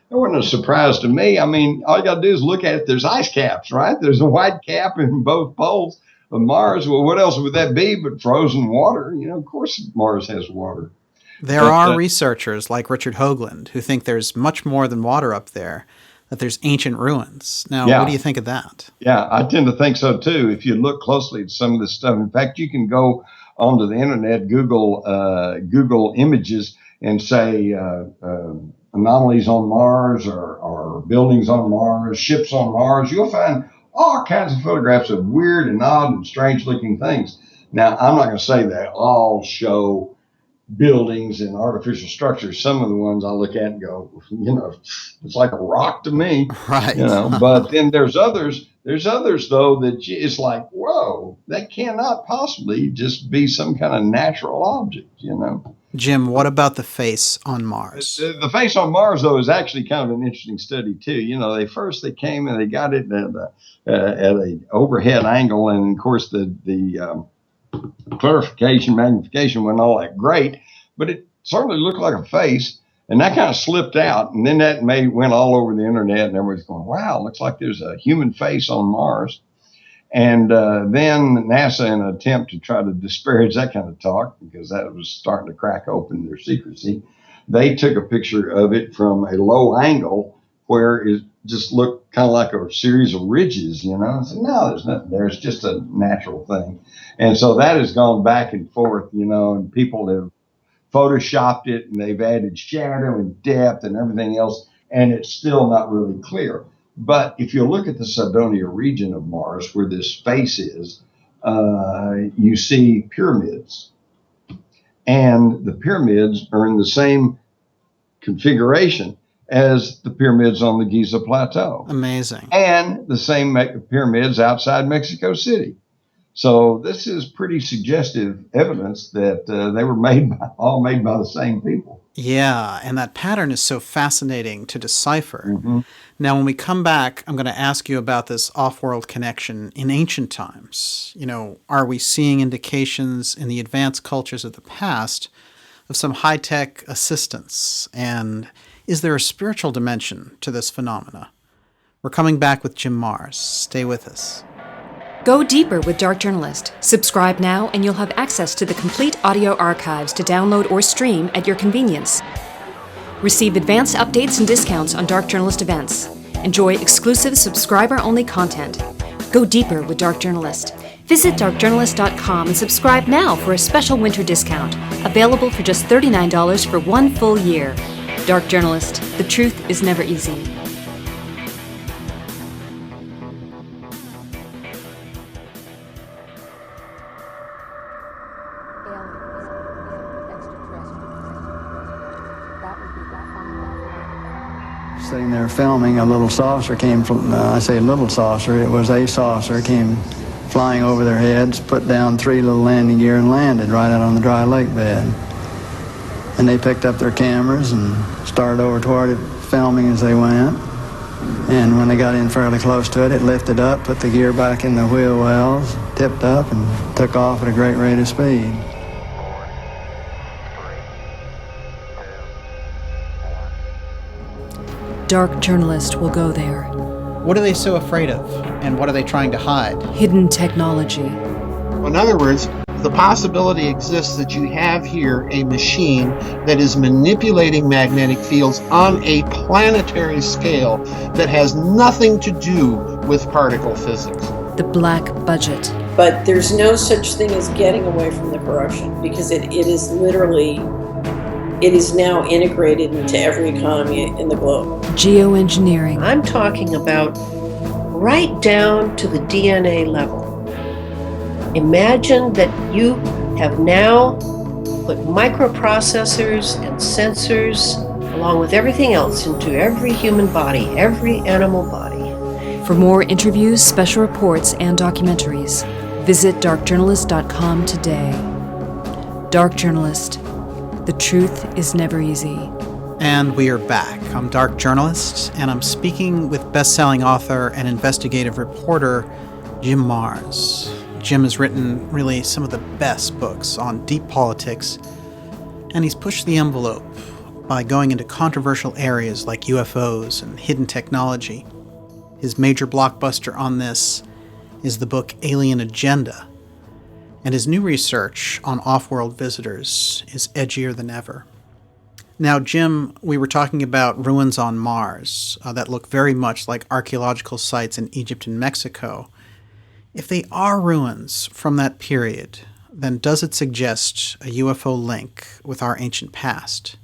That wasn't a surprise to me. I mean, all you got to do is look at it. There's ice caps, right? There's a white cap in both poles of Mars. Well, what else would that be but frozen water? Of course Mars has water. There are researchers like Richard Hoagland who think there's much more than water up there, that there's ancient ruins. Now, what do you think of that? Yeah, I tend to think so too. If you look closely at some of this stuff, in fact, you can go onto the internet, Google images and say anomalies on Mars or buildings on Mars, ships on Mars. You'll find all kinds of photographs of weird and odd and strange looking things. Now, I'm not going to say they all show buildings and artificial structures. Some of the ones I look at and go, it's like a rock to me. Right. But then there's others though that it's like, whoa, that cannot possibly just be some kind of natural object, Jim, what about the face on Mars? The face on Mars, though, is actually kind of an interesting study, too. They came and they got it at a overhead angle. And, of course, the clarification, magnification wasn't all that great. But it certainly looked like a face. And that kind of slipped out. And then that went all over the internet. And everybody's going, wow, looks like there's a human face on Mars. And then NASA, in an attempt to try to disparage that kind of talk, because that was starting to crack open their secrecy, they took a picture of it from a low angle where it just looked kind of like a series of ridges, I said, no, there's nothing there. It's just a natural thing. And so that has gone back and forth, and people have photoshopped it, and they've added shadow and depth and everything else, and it's still not really clear. But if you look at the Cydonia region of Mars, where this space is, you see pyramids. And the pyramids are in the same configuration as the pyramids on the Giza Plateau. Amazing. And the same pyramids outside Mexico City. So this is pretty suggestive evidence that they were all made by the same people. Yeah, and that pattern is so fascinating to decipher. Mm-hmm. Now, when we come back, I'm going to ask you about this off-world connection in ancient times. Are we seeing indications in the advanced cultures of the past of some high-tech assistance? And is there a spiritual dimension to this phenomena? We're coming back with Jim Marrs. Stay with us. Go deeper with Dark Journalist. Subscribe now and you'll have access to the complete audio archives to download or stream at your convenience. Receive advanced updates and discounts on Dark Journalist events. Enjoy exclusive subscriber-only content. Go deeper with Dark Journalist. Visit darkjournalist.com and subscribe now for a special winter discount, available for just $39 for 1 full year. Dark Journalist, the truth is never easy. Sitting there filming, a little saucer came from, I say little saucer, it was a saucer, came flying over their heads, put down 3 little landing gear and landed right out on the dry lake bed. And they picked up their cameras and started over toward it, filming as they went. And when they got in fairly close to it, it lifted up, put the gear back in the wheel wells, tipped up, and took off at a great rate of speed. Dark Journalist will go there. What are they so afraid of? And what are they trying to hide? Hidden technology. In other words, the possibility exists that you have here a machine that is manipulating magnetic fields on a planetary scale that has nothing to do with particle physics. The black budget. But there's no such thing as getting away from the corruption, because it is now integrated into every economy in the globe. Geoengineering. I'm talking about right down to the DNA level. Imagine that you have now put microprocessors and sensors, along with everything else, into every human body, every animal body. For more interviews, special reports, and documentaries, visit darkjournalist.com today. Dark Journalist. The truth is never easy. And we are back. I'm Dark Journalist, and I'm speaking with best-selling author and investigative reporter Jim Marrs. Jim has written really some of the best books on deep politics, and he's pushed the envelope by going into controversial areas like UFOs and hidden technology. His major blockbuster on this is the book Alien Agenda, and his new research on off-world visitors is edgier than ever. Now, Jim, we were talking about ruins on Mars that look very much like archaeological sites in Egypt and Mexico. If they are ruins from that period, then does it suggest a UFO link with our ancient past?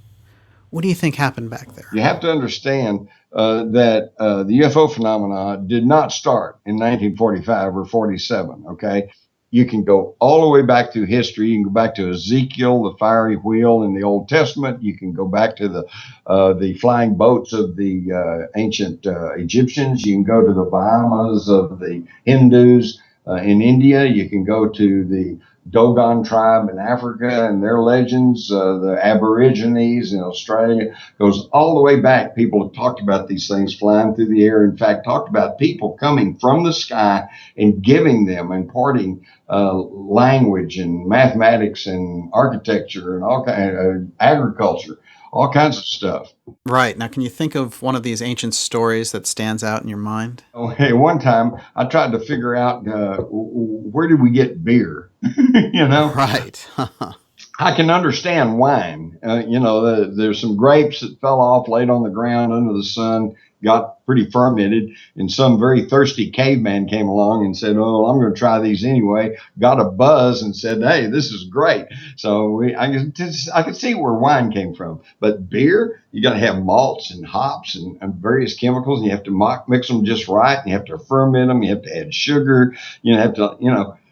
What do you think happened back there? You have to understand that the UFO phenomena did not start in 1945 or 47, okay? You can go all the way back through history. You can go back to Ezekiel, the fiery wheel in the Old Testament. You can go back to the flying boats of the ancient Egyptians. You can go to the Bahamas of the Hindus in India. You can go to the Dogon tribe in Africa and their legends, the Aborigines in Australia. Goes all the way back. People have talked about these things flying through the air. In fact, talked about people coming from the sky and giving them, imparting language and mathematics and architecture and all kind of agriculture, all kinds of stuff. Right. Now, can you think of one of these ancient stories that stands out in your mind? Okay, one time I tried to figure out where did we get beer? You know? Right. I can understand wine. There's some grapes that fell off, laid on the ground under the sun. got pretty fermented, and some very thirsty caveman came along and said, "Oh, I'm going to try these anyway." Got a buzz and said, "Hey, this is great." So I could see where wine came from, but beer, you got to have malts and hops and various chemicals, and you have to mix them just right. And you have to ferment them. You have to add sugar. You have to,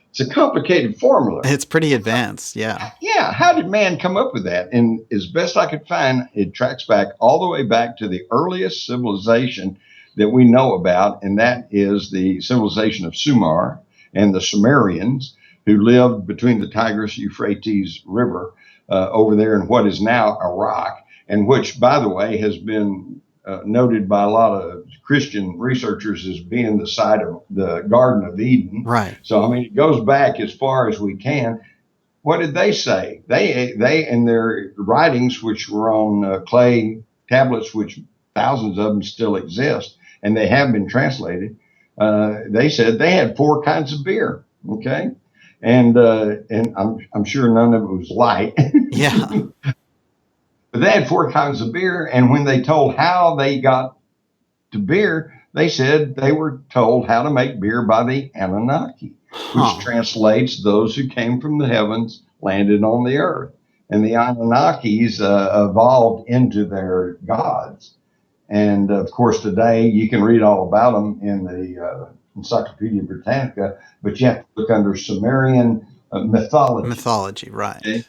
it's a complicated formula. It's pretty advanced, yeah. Yeah, how did man come up with that? And as best I could find, it tracks back all the way back to the earliest civilization that we know about, and that is the civilization of Sumer and the Sumerians, who lived between the Tigris-Euphrates River over there in what is now Iraq, and which, by the way, has been noted by a lot of Christian researchers as being the site of the Garden of Eden. Right. So, I mean, it goes back as far as we can. What did they say? They in their writings, which were on clay tablets, which thousands of them still exist, and they have been translated. They said they had 4 kinds of beer. Okay, and I'm sure none of it was light. Yeah. But they had 4 kinds of beer, and when they told how they got to beer, they said they were told how to make beer by the Anunnaki, which translates those who came from the heavens, landed on the earth. And the Anunnakis evolved into their gods. And, of course, today you can read all about them in the Encyclopedia Britannica, but you have to look under Sumerian mythology. Mythology, right. Okay?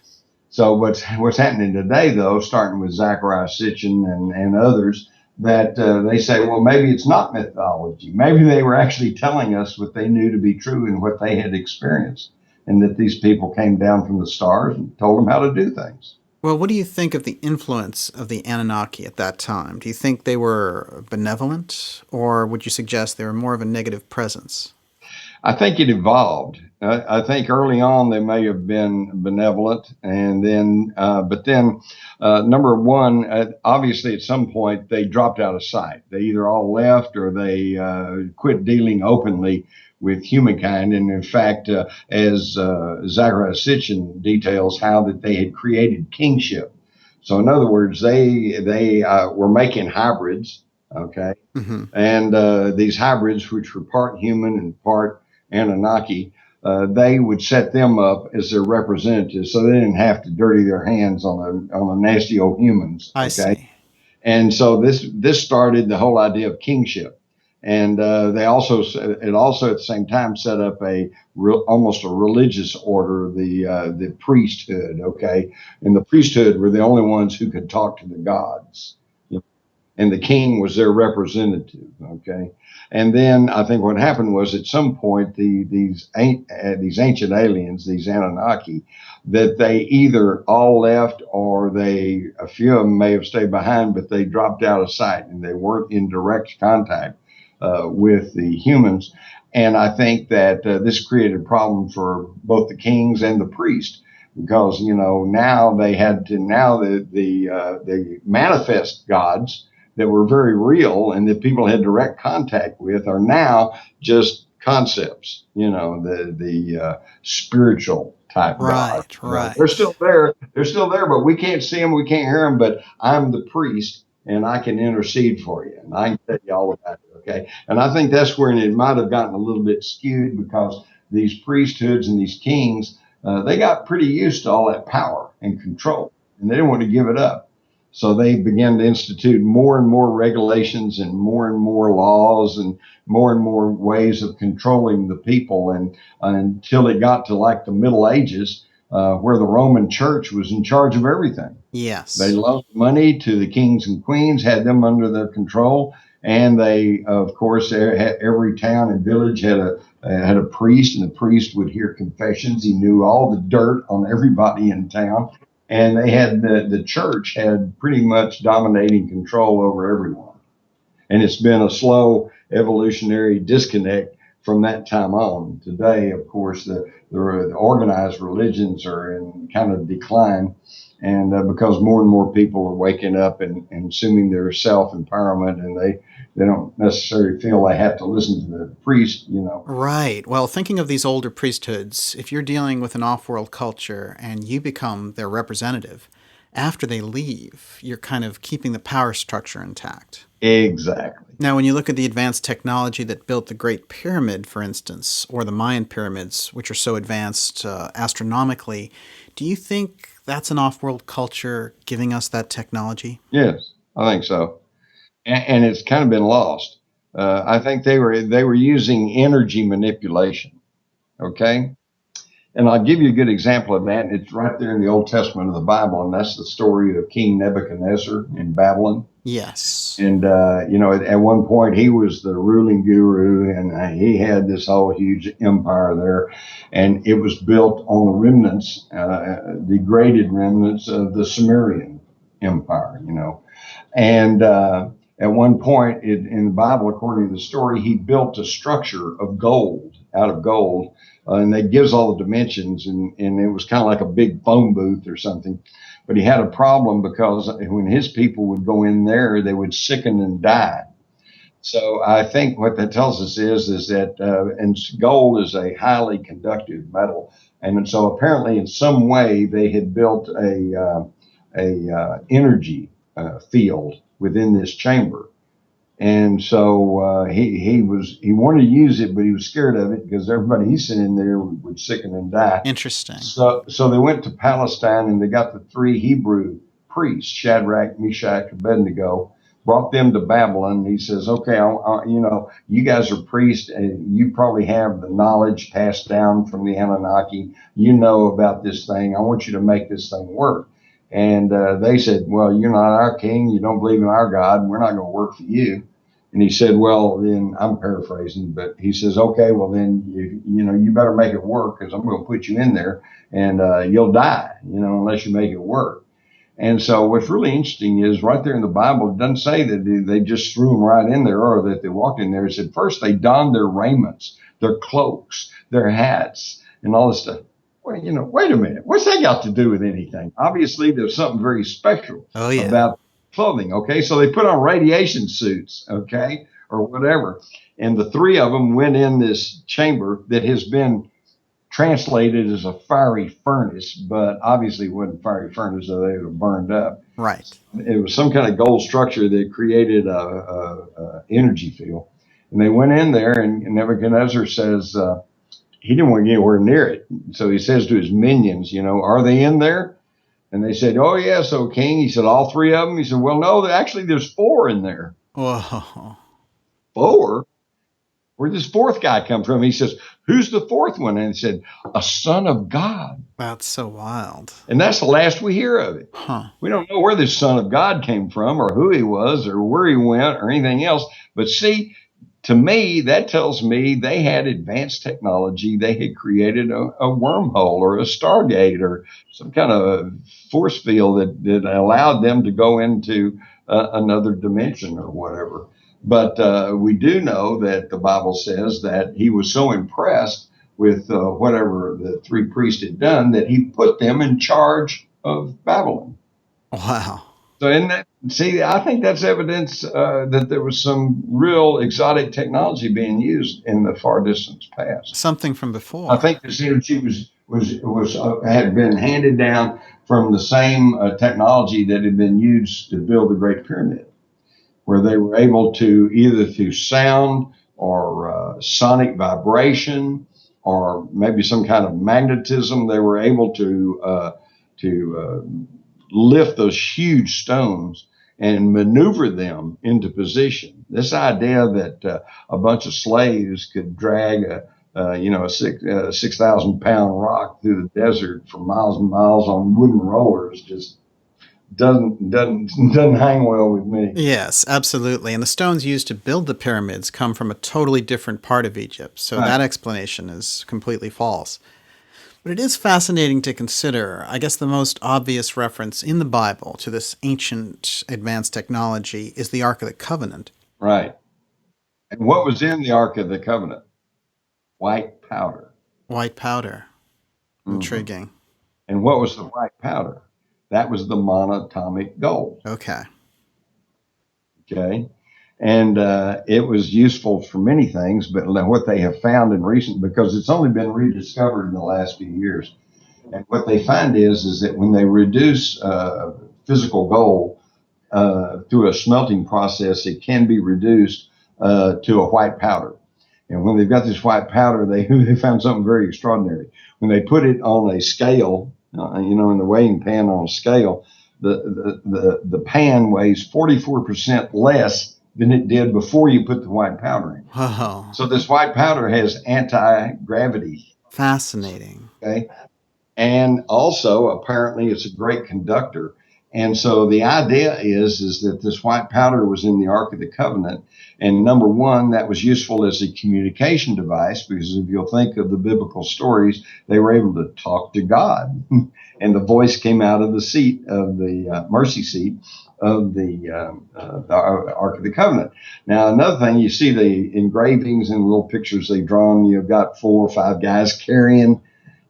So what's happening today, though, starting with Zachariah Sitchin and others, that they say, well, maybe it's not mythology. Maybe they were actually telling us what they knew to be true and what they had experienced, and that these people came down from the stars and told them how to do things. Well, what do you think of the influence of the Anunnaki at that time? Do you think they were benevolent, or would you suggest they were more of a negative presence? I think it evolved. I think early on they may have been benevolent, and then, number one, obviously at some point they dropped out of sight. They either all left or they quit dealing openly with humankind. And in fact, as Zachariah Sitchin details, how that they had created kingship. So in other words, they were making hybrids, okay, and these hybrids, which were part human and part Anunnaki, they would set them up as their representatives, so they didn't have to dirty their hands on the nasty old humans. I see. And so this started the whole idea of kingship, and it also at the same time set up almost a religious order, the priesthood. Okay, and the priesthood were the only ones who could talk to the gods, and the king was their representative. Okay. And then I think what happened was at some point these ancient aliens, these Anunnaki, that they either all left or a few of them may have stayed behind, but they dropped out of sight and they weren't in direct contact with the humans. And I think that this created a problem for both the kings and the priests, because now they had to the manifest gods that were very real and that people had direct contact with are now just concepts, the spiritual type gods. Right. They're still there, but we can't see them, we can't hear them, but I'm the priest and I can intercede for you and I can tell you all about it, okay? And I think that's where it might have gotten a little bit skewed, because these priesthoods and these kings, they got pretty used to all that power and control, and they didn't want to give it up. So they began to institute more and more regulations and more laws and more ways of controlling the people, and until it got to like the Middle Ages, where the Roman Church was in charge of everything. Yes. They loaned money to the kings and queens, had them under their control, and they, of course, every town and village had a priest, and the priest would hear confessions. He knew all the dirt on everybody in town. And they had the church had pretty much dominating control over everyone. And it's been a slow evolutionary disconnect from that time on. Today, of course, the organized religions are in kind of decline, and because more and more people are waking up and assuming their self-empowerment, and they don't necessarily feel they have to listen to the priest, Right. Well, thinking of these older priesthoods, if you're dealing with an off-world culture and you become their representative, after they leave, you're kind of keeping the power structure intact. Exactly. Now, when you look at the advanced technology that built the Great Pyramid, for instance, or the Mayan pyramids, which are so advanced astronomically, do you think that's an off-world culture giving us that technology? Yes, I think so. And it's kind of been lost. I think they were using energy manipulation. Okay. And I'll give you a good example of that. It's right there in the Old Testament of the Bible, and that's the story of King Nebuchadnezzar in Babylon. Yes. And, at one point he was the ruling guru, and he had this whole huge empire there. And it was built on the remnants, degraded remnants of the Sumerian empire, And at one point in the Bible, according to the story, he built a structure of gold, out of gold. And that gives all the dimensions, and it was kind of like a big phone booth or something. But he had a problem because when his people would go in there, they would sicken and die. So I think what that tells us is that and gold is a highly conductive metal, and so apparently in some way they had built a energy field within this chamber. And so he wanted to use it, but he was scared of it because everybody he sent in there would sicken and die. Interesting. So they went to Palestine, and they got the 3 Hebrew priests, Shadrach, Meshach, and Abednego, brought them to Babylon. He says, okay, you guys are priests, and you probably have the knowledge passed down from the Anunnaki. You know about this thing. I want you to make this thing work. And they said, well, you're not our king. You don't believe in our God. We're not going to work for you. And he said, well, then I'm paraphrasing, but he says, okay, well, then, you better make it work because I'm going to put you in there and you'll die, unless you make it work. And so what's really interesting is right there in the Bible, it doesn't say that they just threw them right in there or that they walked in there. It said first they donned their raiments, their cloaks, their hats, and all this stuff. Well, wait a minute. What's that got to do with anything? Obviously, there's something very special about clothing. Okay, so they put on radiation suits, okay, or whatever. And the 3 of them went in this chamber that has been translated as a fiery furnace, but obviously it wasn't a fiery furnace, so they would have burned up. Right. It was some kind of gold structure that created a energy field. And they went in there, and Nebuchadnezzar says, he didn't want to get anywhere near it. So he says to his minions, are they in there? And they said, oh, yes, O king. He said, all 3 of them? He said, well, no, actually there's 4 in there. Whoa. 4? Where'd this 4th guy come from? He says, who's the 4th one? And he said, a son of God. That's so wild. And that's the last we hear of it. Huh. We don't know where this son of God came from or who he was or where he went or anything else. But see, to me, that tells me they had advanced technology. They had created a wormhole or a Stargate or some kind of force field that allowed them to go into another dimension or whatever. But we do know that the Bible says that he was so impressed with whatever the 3 priests had done that he put them in charge of Babylon. Wow. So I think that's evidence that there was some real exotic technology being used in the far distant past. Something from before. I think this energy had been handed down from the same technology that had been used to build the Great Pyramid, where they were able to either through sound or sonic vibration or maybe some kind of magnetism, they were able to lift those huge stones and maneuver them into position. This idea that a bunch of slaves could drag a 6,000 pound rock through the desert for miles and miles on wooden rollers just doesn't hang well with me. Yes, absolutely. And the stones used to build the pyramids come from a totally different part of Egypt. So Right. that explanation is completely false. But it is fascinating to consider. I guess the most obvious reference in the Bible to this ancient advanced technology is the Ark of the Covenant. Right. And what was in the Ark of the Covenant? White powder. White powder. Mhm. Intriguing. And what was the white powder? That was the monatomic gold. Okay. Okay. And it was useful for many things, but what they have found in recent, because it's only been rediscovered in the last few years, and what they find is that when they reduce physical gold through a smelting process, it can be reduced to a white powder. And when they've got this white powder, they found something very extraordinary. When they put it on a scale, in the weighing pan on a scale, the pan weighs 44% less than it did before you put the white powder in. Wow. So this white powder has anti-gravity. Fascinating. Okay. And also, apparently, it's a great conductor. And so the idea is that this white powder was in the Ark of the Covenant. And number one, that was useful as a communication device, because if you'll think of the biblical stories, they were able to talk to God. And the voice came out of the seat of the mercy seat of the Ark of the Covenant. Now, another thing, you see the engravings and little pictures they've drawn. You've got 4 or 5 guys carrying,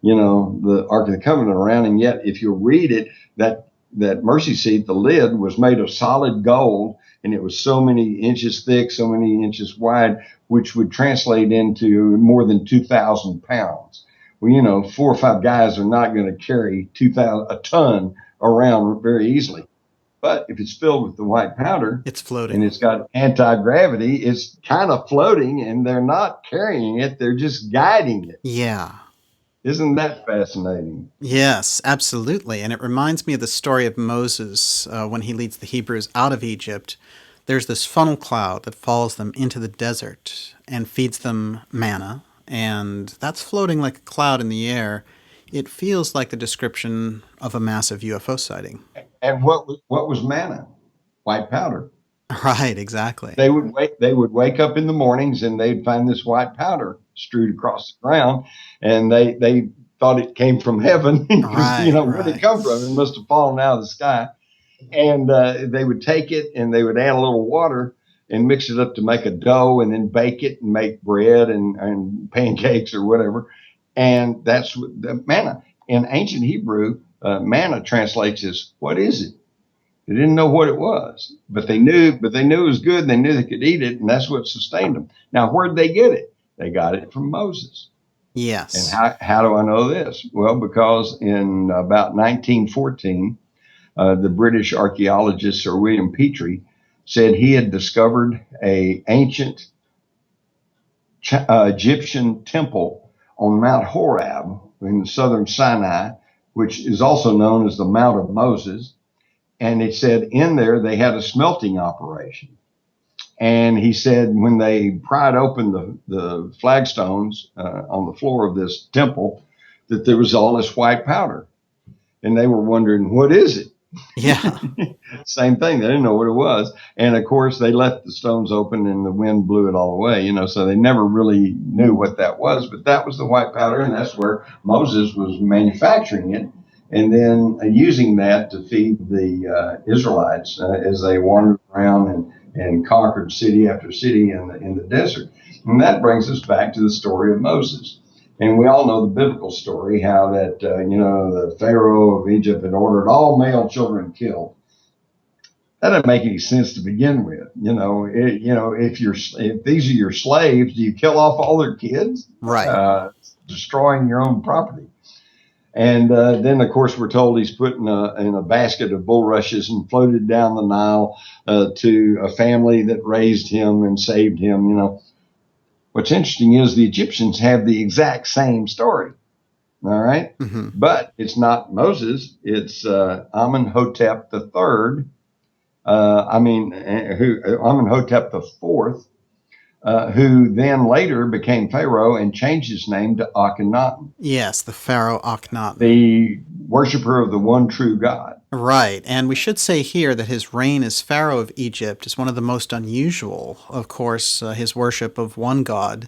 the Ark of the Covenant around. And yet, if you read it, that mercy seat, the lid was made of solid gold, and it was so many inches thick, so many inches wide, which would translate into more than 2,000 pounds. Well, 4 or 5 guys are not going to carry a ton around very easily. But if it's filled with the white powder, it's floating, and it's got anti-gravity, it's kind of floating, and they're not carrying it, they're just guiding it. Yeah. Isn't that fascinating? Yes, absolutely. And it reminds me of the story of Moses when he leads the Hebrews out of Egypt. There's this funnel cloud that follows them into the desert and feeds them manna. And that's floating like a cloud in the air. It feels like the description of a massive UFO sighting. And what was manna? White powder. Right, exactly. They would wake up in the mornings and they'd find this white powder strewed across the ground, and they thought it came from heaven. Right, where did it come from? It must have fallen out of the sky. And they would take it and they would add a little water and mix it up to make a dough, and then bake it and make bread and pancakes or whatever. And that's the manna. In ancient Hebrew, manna translates as, what is it? They didn't know what it was, but they knew it was good, and they knew they could eat it, and that's what sustained them. Now, where'd they get it? They got it from Moses. Yes. And how do I know this? Well, because in about 1914, the British archaeologist Sir William Petrie said he had discovered an ancient Egyptian temple on Mount Horeb in the southern Sinai, which is also known as the Mount of Moses. And he said in there they had a smelting operation. And he said when they pried open the flagstones on the floor of this temple, that there was all this white powder. And they were wondering, what is it? Yeah. Same thing. They didn't know what it was. And of course, they left the stones open and the wind blew it all away, so they never really knew what that was. But that was the white powder, and that's where Moses was manufacturing it, and then using that to feed the Israelites as they wandered around and conquered city after city in the desert. And that brings us back to the story of Moses. And we all know the biblical story, how that, the Pharaoh of Egypt had ordered all male children killed. That doesn't make any sense to begin with. If these are your slaves, do you kill off all their kids? Right. Destroying your own property. And then, of course, we're told he's put in a basket of bulrushes and floated down the Nile to a family that raised him and saved him, What's interesting is the Egyptians have the exact same story. All right. Mm-hmm. But it's not Moses. It's Amenhotep III. Amenhotep IV, who then later became Pharaoh and changed his name to Akhenaten. Yes, the Pharaoh Akhenaten. The worshiper of the one true God. Right, and we should say here that his reign as Pharaoh of Egypt is one of the most unusual. Of course, his worship of one god,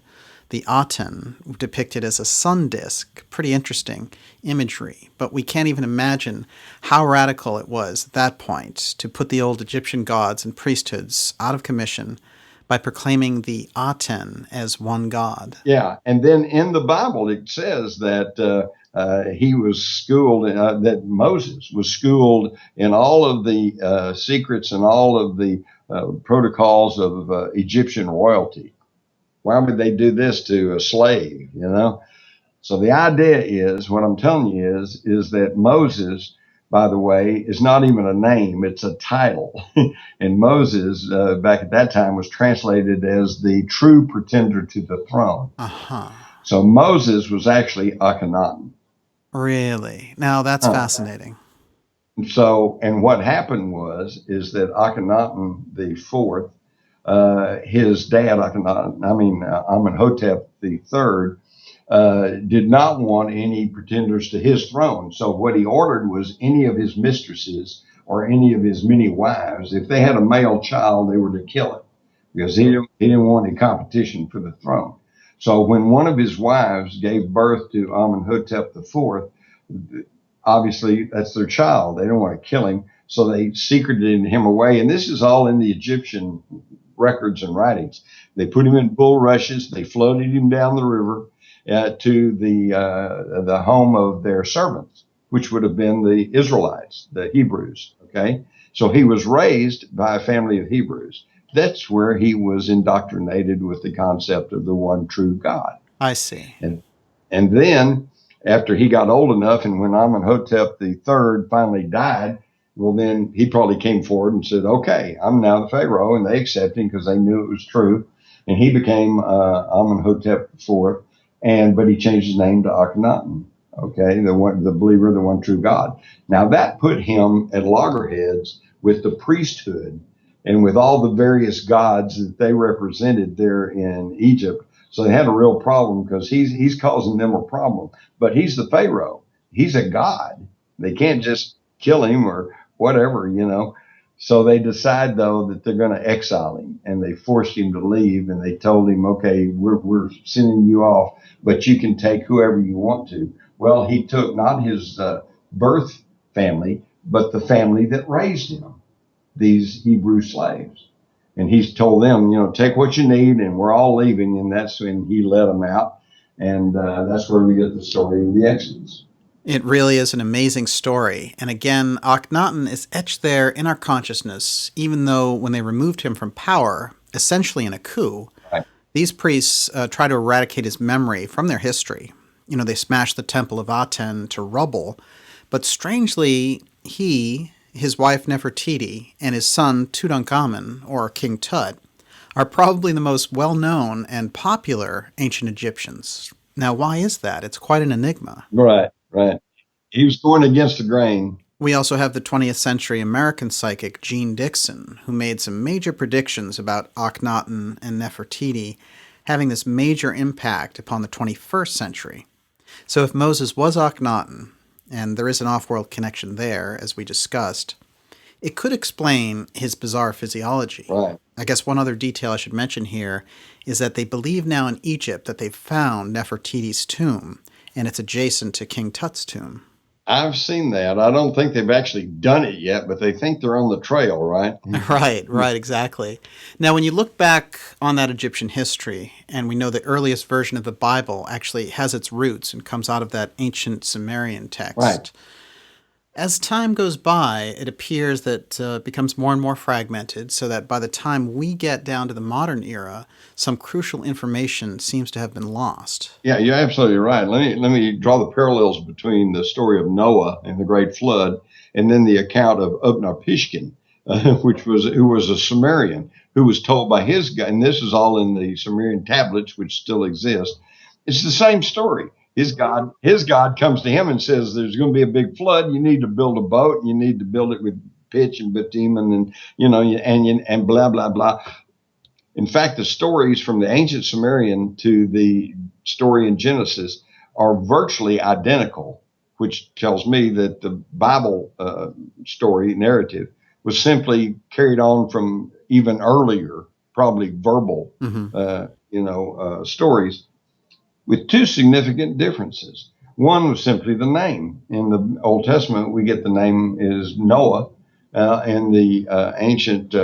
the Aten, depicted as a sun disk. Pretty interesting imagery, but we can't even imagine how radical it was at that point to put the old Egyptian gods and priesthoods out of commission by proclaiming the Aten as one god. Yeah, and then in the Bible it says that he was schooled, that Moses was schooled in all of the secrets and all of the protocols of Egyptian royalty. Why would they do this to a slave, So the idea is, what I'm telling you is that Moses, by the way, is not even a name, it's a title. And Moses, back at that time, was translated as the true pretender to the throne. Uh-huh. So Moses was actually Akhenaten. Really? Now that's fascinating. So, and what happened is that Akhenaten the fourth, his dad, Amenhotep the third, did not want any pretenders to his throne. So what he ordered was any of his mistresses or any of his many wives, if they had a male child, they were to kill it because he didn't want any competition for the throne. So when one of his wives gave birth to Amenhotep the fourth, obviously that's their child. They don't want to kill him. So they secreted him away. And this is all in the Egyptian records and writings. They put him in bulrushes. They floated him down the river to the home of their servants, which would have been the Israelites, the Hebrews. Okay. So he was raised by a family of Hebrews. That's where he was indoctrinated with the concept of the one true God. I see. And then after he got old enough, and when Amenhotep the third finally died, well, then he probably came forward and said, okay, I'm now the Pharaoh. And they accepted him because they knew it was true. And he became Amenhotep the fourth. But he changed his name to Akhenaten. Okay. The believer, the one true God. Now that put him at loggerheads with the priesthood and with all the various gods that they represented there in Egypt. So they had a real problem because he's causing them a problem. But he's the Pharaoh. He's a god. They can't just kill him or whatever, So they decide, though, that they're going to exile him. And they forced him to leave. And they told him, okay, we're sending you off, but you can take whoever you want to. Well, he took not his birth family, but the family that raised him, these Hebrew slaves. And he's told them, take what you need, and we're all leaving. And that's when he let them out. And that's where we get the story of the Exodus. It really is an amazing story. And again, Akhenaten is etched there in our consciousness, even though when they removed him from power, essentially in a coup, right, these priests try to eradicate his memory from their history. They smashed the temple of Aten to rubble. But strangely, his wife Nefertiti, and his son Tutankhamun, or King Tut, are probably the most well-known and popular ancient Egyptians. Now, why is that? It's quite an enigma. Right. He was going against the grain. We also have the 20th century American psychic Jean Dixon, who made some major predictions about Akhenaten and Nefertiti having this major impact upon the 21st century. So if Moses was Akhenaten, and there is an off-world connection there, as we discussed, it could explain his bizarre physiology. Right. I guess one other detail I should mention here is that they believe now in Egypt that they've found Nefertiti's tomb, and it's adjacent to King Tut's tomb. I've seen that. I don't think they've actually done it yet, but they think they're on the trail, right? Right, exactly. Now, when you look back on that Egyptian history, and we know the earliest version of the Bible actually has its roots and comes out of that ancient Sumerian text. Right. As time goes by, it appears that it becomes more and more fragmented, so that by the time we get down to the modern era, some crucial information seems to have been lost. Yeah, you're absolutely right. Let me draw the parallels between the story of Noah and the Great Flood, and then the account of Utnapishtim, who was a Sumerian, who was told by his guy, and this is all in the Sumerian tablets, which still exist. It's the same story. His God comes to him and says, there's going to be a big flood. You need to build a boat. You need to build it with pitch and bitumen and blah, blah, blah. In fact, the stories from the ancient Sumerian to the story in Genesis are virtually identical, which tells me that the Bible story narrative was simply carried on from even earlier, probably verbal, stories, with two significant differences. One was simply the name. In the Old Testament, we get the name is Noah. In the ancient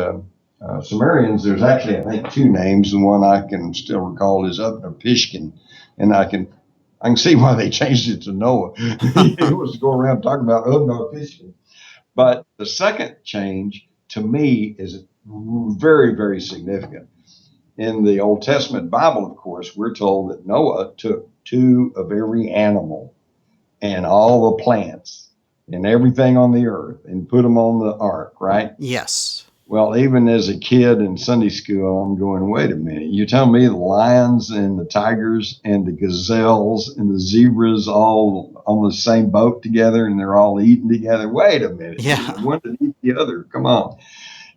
Sumerians, there's actually, I think, two names. The one I can still recall is Utnapishtim, and I can see why they changed it to Noah. It was to go around talking about Utnapishtim. But the second change, to me, is very, very significant. In the Old Testament Bible, of course, we're told that Noah took 2 of every animal and all the plants and everything on the earth and put them on the ark, right? Yes. Well, even as a kid in Sunday school, I'm going, wait a minute. You tell me the lions and the tigers and the gazelles and the zebras all on the same boat together and they're all eating together? Wait a minute. Yeah. One to eat the other. Come on.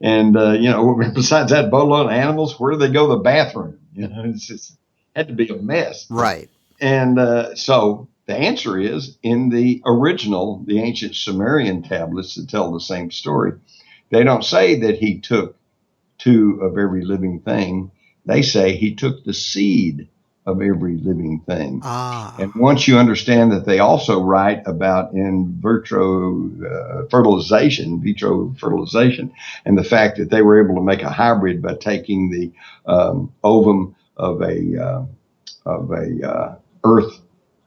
And, besides that boatload of animals, where do they go to the bathroom? It's just had to be a mess. Right. And so the answer is in the ancient Sumerian tablets that tell the same story. They don't say that he took 2 of every living thing. They say he took the seed of every living thing. And once you understand that they also write about in vitro fertilization, and the fact that they were able to make a hybrid by taking the ovum of a earth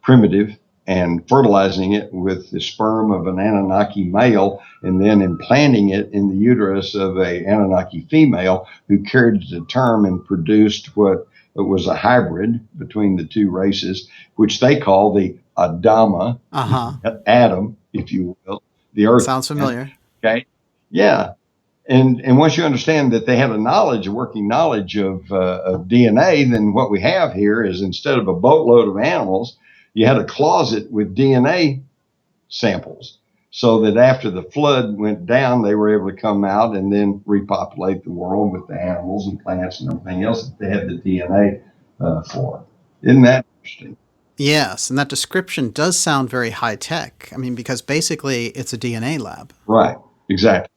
primitive and fertilizing it with the sperm of an Anunnaki male and then implanting it in the uterus of a Anunnaki female who carried it to term and produced what was a hybrid between the 2 races, which they call the Adama, Adam, if you will, the earth. Sounds familiar. Okay. Yeah. And once you understand that they had a working knowledge of DNA, then what we have here is instead of a boatload of animals, you had a closet with DNA samples so that after the flood went down, they were able to come out and then repopulate the world with the animals and plants and everything else that they had the DNA for. Isn't that interesting? Yes, and that description does sound very high tech. I mean, because basically it's a DNA lab. Right, exactly.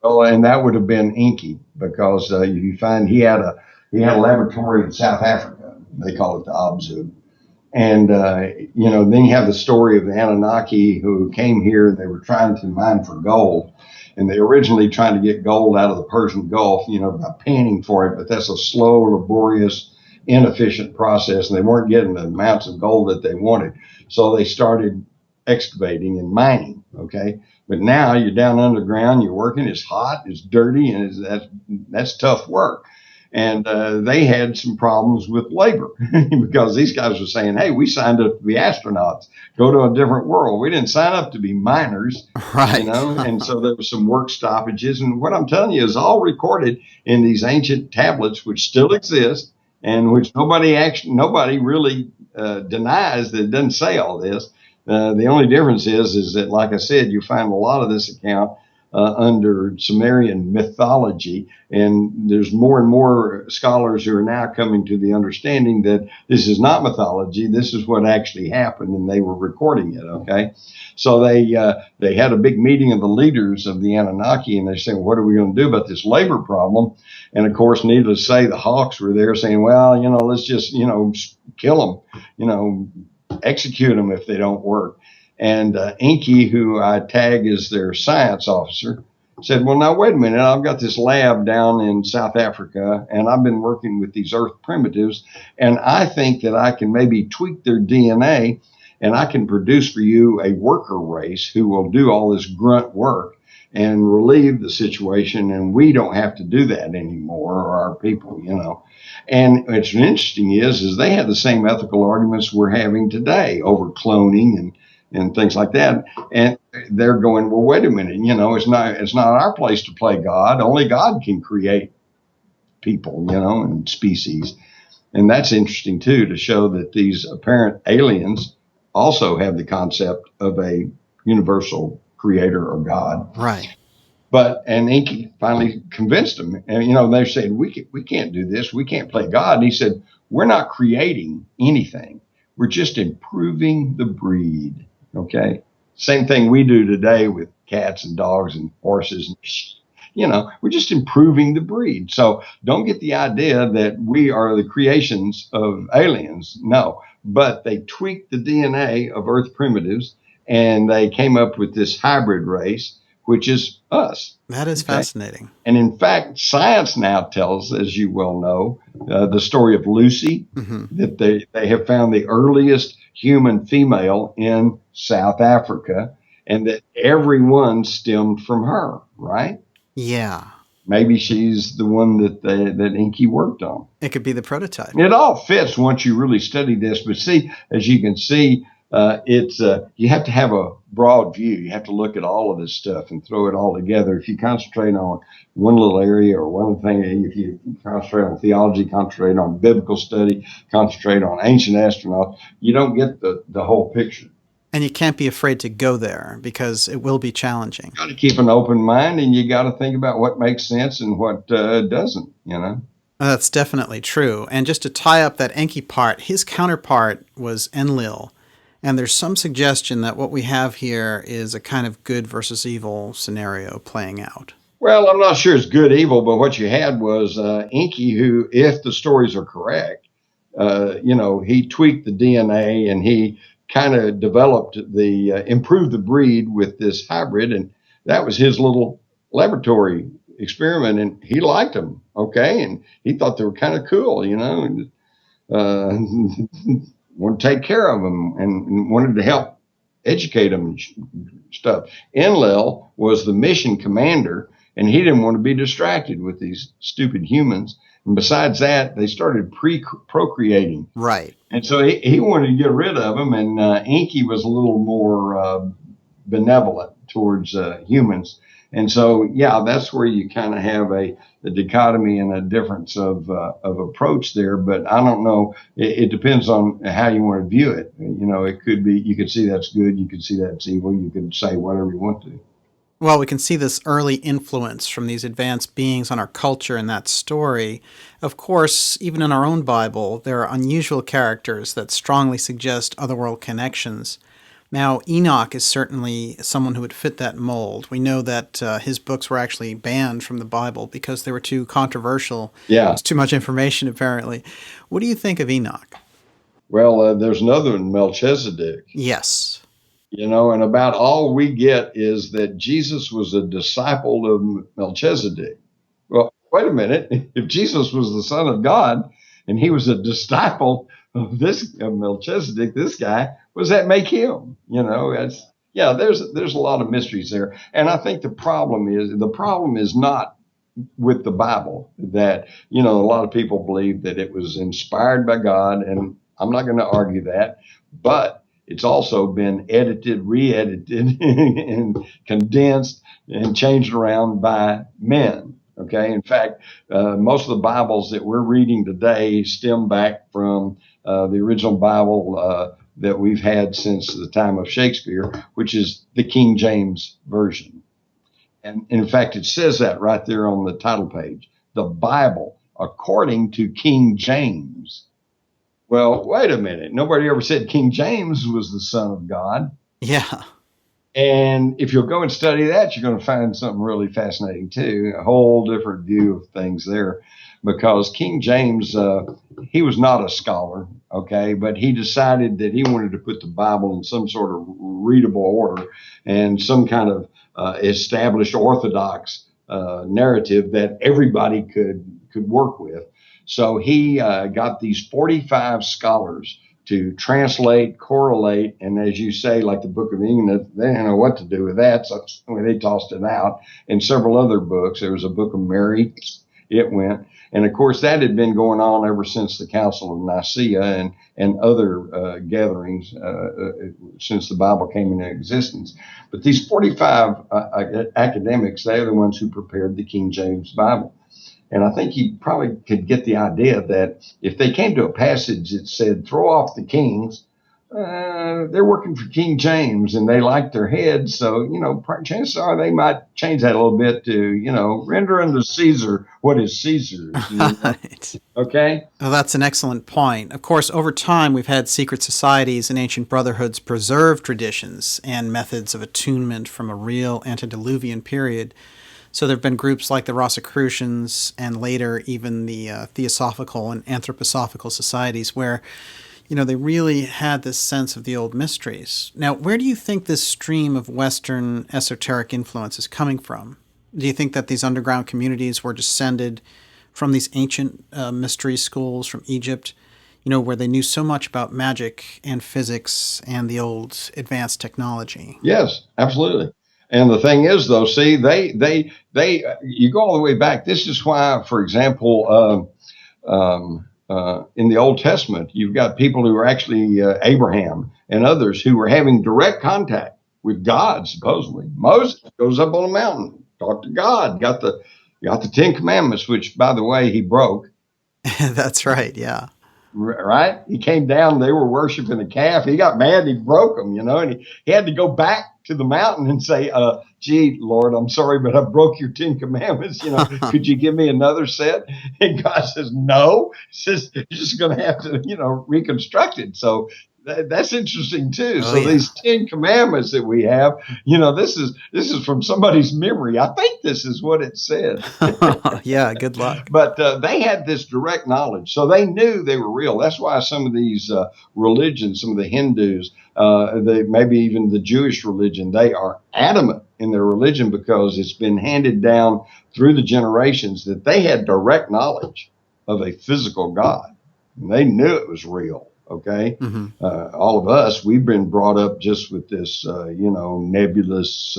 Well, and that would have been Inky because you find he had a laboratory in South Africa. They call it the Abzu. And, then you have the story of the Anunnaki who came here and they were trying to mine for gold. And they originally tried to get gold out of the Persian Gulf, by panning for it. But that's a slow, laborious, inefficient process. And they weren't getting the amounts of gold that they wanted. So they started excavating and mining. Okay. But now you're down underground, you're working, it's hot, it's dirty, and that's tough work. And they had some problems with labor because these guys were saying, hey, we signed up to be astronauts, go to a different world. We didn't sign up to be miners, right? And so there was some work stoppages. And what I'm telling you is all recorded in these ancient tablets, which still exist and which nobody really denies that it doesn't say all this. The only difference is that, like I said, you find a lot of this account under Sumerian mythology, and there's more and more scholars who are now coming to the understanding that this is not mythology, this is what actually happened, and they were recording it, okay? So they had a big meeting of the leaders of the Anunnaki, and they said, what are we going to do about this labor problem? And of course, needless to say, the Hawks were there saying, well, let's just, kill them, execute them if they don't work. And Inky, who I tag as their science officer, said, well, now, wait a minute. I've got this lab down in South Africa, and I've been working with these Earth primitives, and I think that I can maybe tweak their DNA, and I can produce for you a worker race who will do all this grunt work and relieve the situation, and we don't have to do that anymore, or our people, And what's interesting is they had the same ethical arguments we're having today over cloning and things like that. And they're going, well, wait a minute, it's not our place to play God. Only God can create people, and species. And that's interesting too, to show that these apparent aliens also have the concept of a universal creator or God. Right. And Inky finally convinced them. And, they said, we can't do this. We can't play God. And he said, we're not creating anything. We're just improving the breed. Okay. Same thing we do today with cats and dogs and horses. We're just improving the breed. So don't get the idea that we are the creations of aliens. No, but they tweaked the DNA of Earth primitives and they came up with this hybrid race, which is us. That is fascinating. And in fact, science now tells, as you well know, the story of Lucy, that they have found the earliest human female in South Africa, and that everyone stemmed from her, right? Yeah. Maybe she's the one that Inky worked on. It could be the prototype. It all fits once you really study this. But see, as you can see, you have to have a broad view. You have to look at all of this stuff and throw it all together. If you concentrate on one little area or one thing, if you concentrate on theology, concentrate on biblical study, concentrate on ancient astronauts, you don't get the whole picture. And you can't be afraid to go there because it will be challenging. You got to keep an open mind, and you got to think about what makes sense and what doesn't, That's definitely true. And just to tie up that Enki part, his counterpart was Enlil. And there's some suggestion that what we have here is a kind of good versus evil scenario playing out. Well, I'm not sure it's good evil, but what you had was Enki, who, if the stories are correct, he tweaked the DNA and he kind of developed improved the breed with this hybrid. And that was his little laboratory experiment. And he liked them. Okay. And he thought they were kind of cool, and wanted to take care of them and wanted to help educate them and stuff. Enlil was the mission commander, and he didn't want to be distracted with these stupid humans. And besides that, they started procreating. Right. And so he wanted to get rid of them, and Enki was a little more benevolent towards humans. And so, yeah, that's where you kind of have a dichotomy and a difference of approach there. But I don't know. It depends on how you want to view it. It could be, you could see that's good. You could see that's evil. You could say whatever you want to. Well, we can see this early influence from these advanced beings on our culture in that story. Of course, even in our own Bible, there are unusual characters that strongly suggest otherworld connections. Now, Enoch is certainly someone who would fit that mold. We know that his books were actually banned from the Bible because they were too controversial. Yeah. It's too much information, apparently. What do you think of Enoch? Well, there's another one, Melchizedek. Yes. And about all we get is that Jesus was a disciple of Melchizedek. Well, wait a minute. If Jesus was the Son of God and he was a disciple of Melchizedek, this guy, what does that make him? There's a lot of mysteries there. And I think the problem is not with the Bible, that, a lot of people believe that it was inspired by God, and I'm not going to argue that, but it's also been edited, re-edited, and condensed and changed around by men. Okay. In fact, most of the Bibles that we're reading today stem back from the original Bible that we've had since the time of Shakespeare, which is the King James Version. And in fact, it says that right there on the title page, the Bible according to King James. Well, wait a minute. Nobody ever said King James was the Son of God. Yeah. And if you'll go and study that, you're going to find something really fascinating too. A whole different view of things there, because King James, he was not a scholar, okay, but he decided that he wanted to put the Bible in some sort of readable order and some kind of established orthodox narrative that everybody could work with. So he got these 45 scholars to translate, correlate, and as you say, like the Book of England, they didn't know what to do with that, so they tossed it out. And several other books. There was a Book of Mary, it went. And of course, that had been going on ever since the Council of Nicaea and other gatherings since the Bible came into existence. But these 45 academics, they're the ones who prepared the King James Bible. And I think you probably could get the idea that if they came to a passage that said, throw off the kings, they're working for King James and they like their heads. So, chances are they might change that a little bit to, render unto Caesar what is Caesar's. Right. Okay. Well, that's an excellent point. Of course, over time, we've had secret societies and ancient brotherhoods preserve traditions and methods of attunement from a real antediluvian period. So there have been groups like the Rosicrucians and later even the Theosophical and Anthroposophical societies where, they really had this sense of the old mysteries. Now, where do you think this stream of Western esoteric influence is coming from? Do you think that these underground communities were descended from these ancient mystery schools from Egypt, where they knew so much about magic and physics and the old advanced technology? Yes, absolutely. And the thing is, though, see, you go all the way back. This is why, for example, in the Old Testament, you've got people who are actually Abraham and others who were having direct contact with God, supposedly. Moses goes up on a mountain, talked to God, got the Ten Commandments, which, by the way, he broke. That's right, yeah. Right? He came down, they were worshiping a calf. He got mad, he broke them, and he had to go back to the mountain and say, gee, Lord, I'm sorry, but I broke your 10 commandments. Could you give me another set? And God says, no. He says, you're just going to have to, reconstruct it. So that's interesting too. Oh, so yeah. These 10 commandments that we have, this is from somebody's memory. I think this is what it said. Yeah, good luck. But they had this direct knowledge, so they knew they were real. That's why some of these religions, some of the Hindus, maybe even the Jewish religion, they are adamant in their religion because it's been handed down through the generations that they had direct knowledge of a physical God. And they knew it was real. Okay. Mm-hmm. All of us, we've been brought up just with this, nebulous,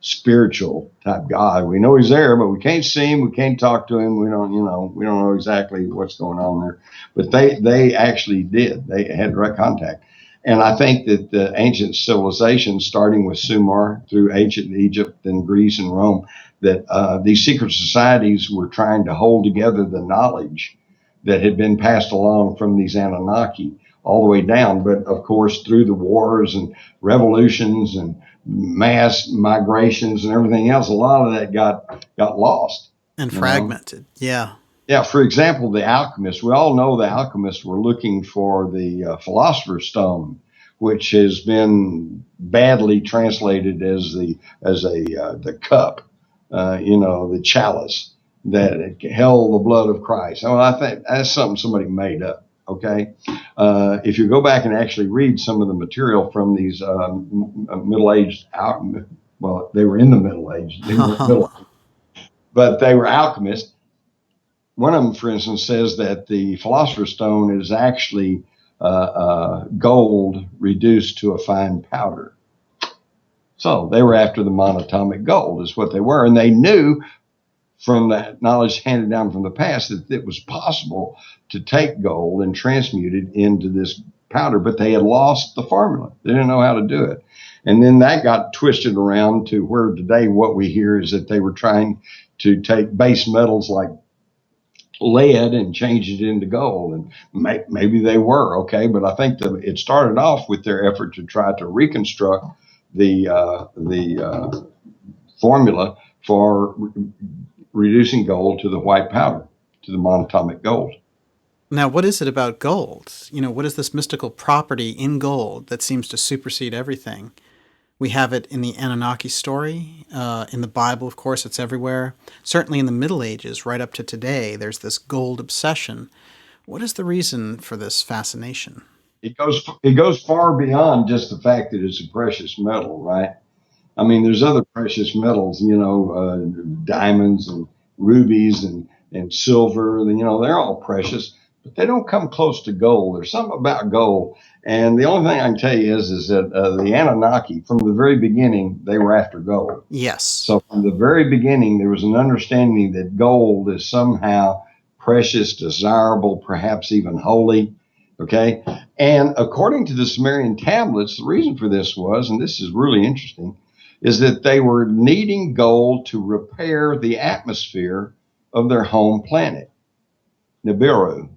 spiritual type God. We know he's there, but we can't see him. We can't talk to him. We don't know exactly what's going on there, but they actually did. They had direct contact. And I think that the ancient civilizations, starting with Sumer through ancient Egypt and Greece and Rome, that these secret societies were trying to hold together the knowledge that had been passed along from these Anunnaki all the way down. But of course, through the wars and revolutions and mass migrations and everything else, a lot of that got lost. And fragmented. Yeah. Yeah. For example, the alchemists, we all know the alchemists were looking for the Philosopher's Stone, which has been badly translated as the cup, the chalice that held the blood of Christ. Well, I think that's something somebody made up. Okay. If you go back and actually read some of the material from these middle-aged, well, they were in the Middle Age, but they were alchemists. One of them, for instance, says that the Philosopher's Stone is actually gold reduced to a fine powder. So they were after the monatomic gold is what they were. And they knew from that knowledge handed down from the past that it was possible to take gold and transmute it into this powder, but they had lost the formula. They didn't know how to do it. And then that got twisted around to where today what we hear is that they were trying to take base metals like lead and change it into gold. And maybe they were, okay, but I think that it started off with their effort to try to reconstruct the formula for reducing gold to the white powder, to the monatomic gold. Now, what is it about gold? What is this mystical property in gold that seems to supersede everything? We have it in the Anunnaki story, in the Bible, of course, it's everywhere. Certainly in the Middle Ages, right up to today, there's this gold obsession. What is the reason for this fascination? It goes far beyond just the fact that it's a precious metal, right? I mean, there's other precious metals, diamonds and rubies and silver, they're all precious, but they don't come close to gold. There's something about gold. And the only thing I can tell you is that the Anunnaki, from the very beginning, they were after gold. Yes. So from the very beginning, there was an understanding that gold is somehow precious, desirable, perhaps even holy. Okay. And according to the Sumerian tablets, the reason for this was, and this is really interesting, is that they were needing gold to repair the atmosphere of their home planet, Nibiru.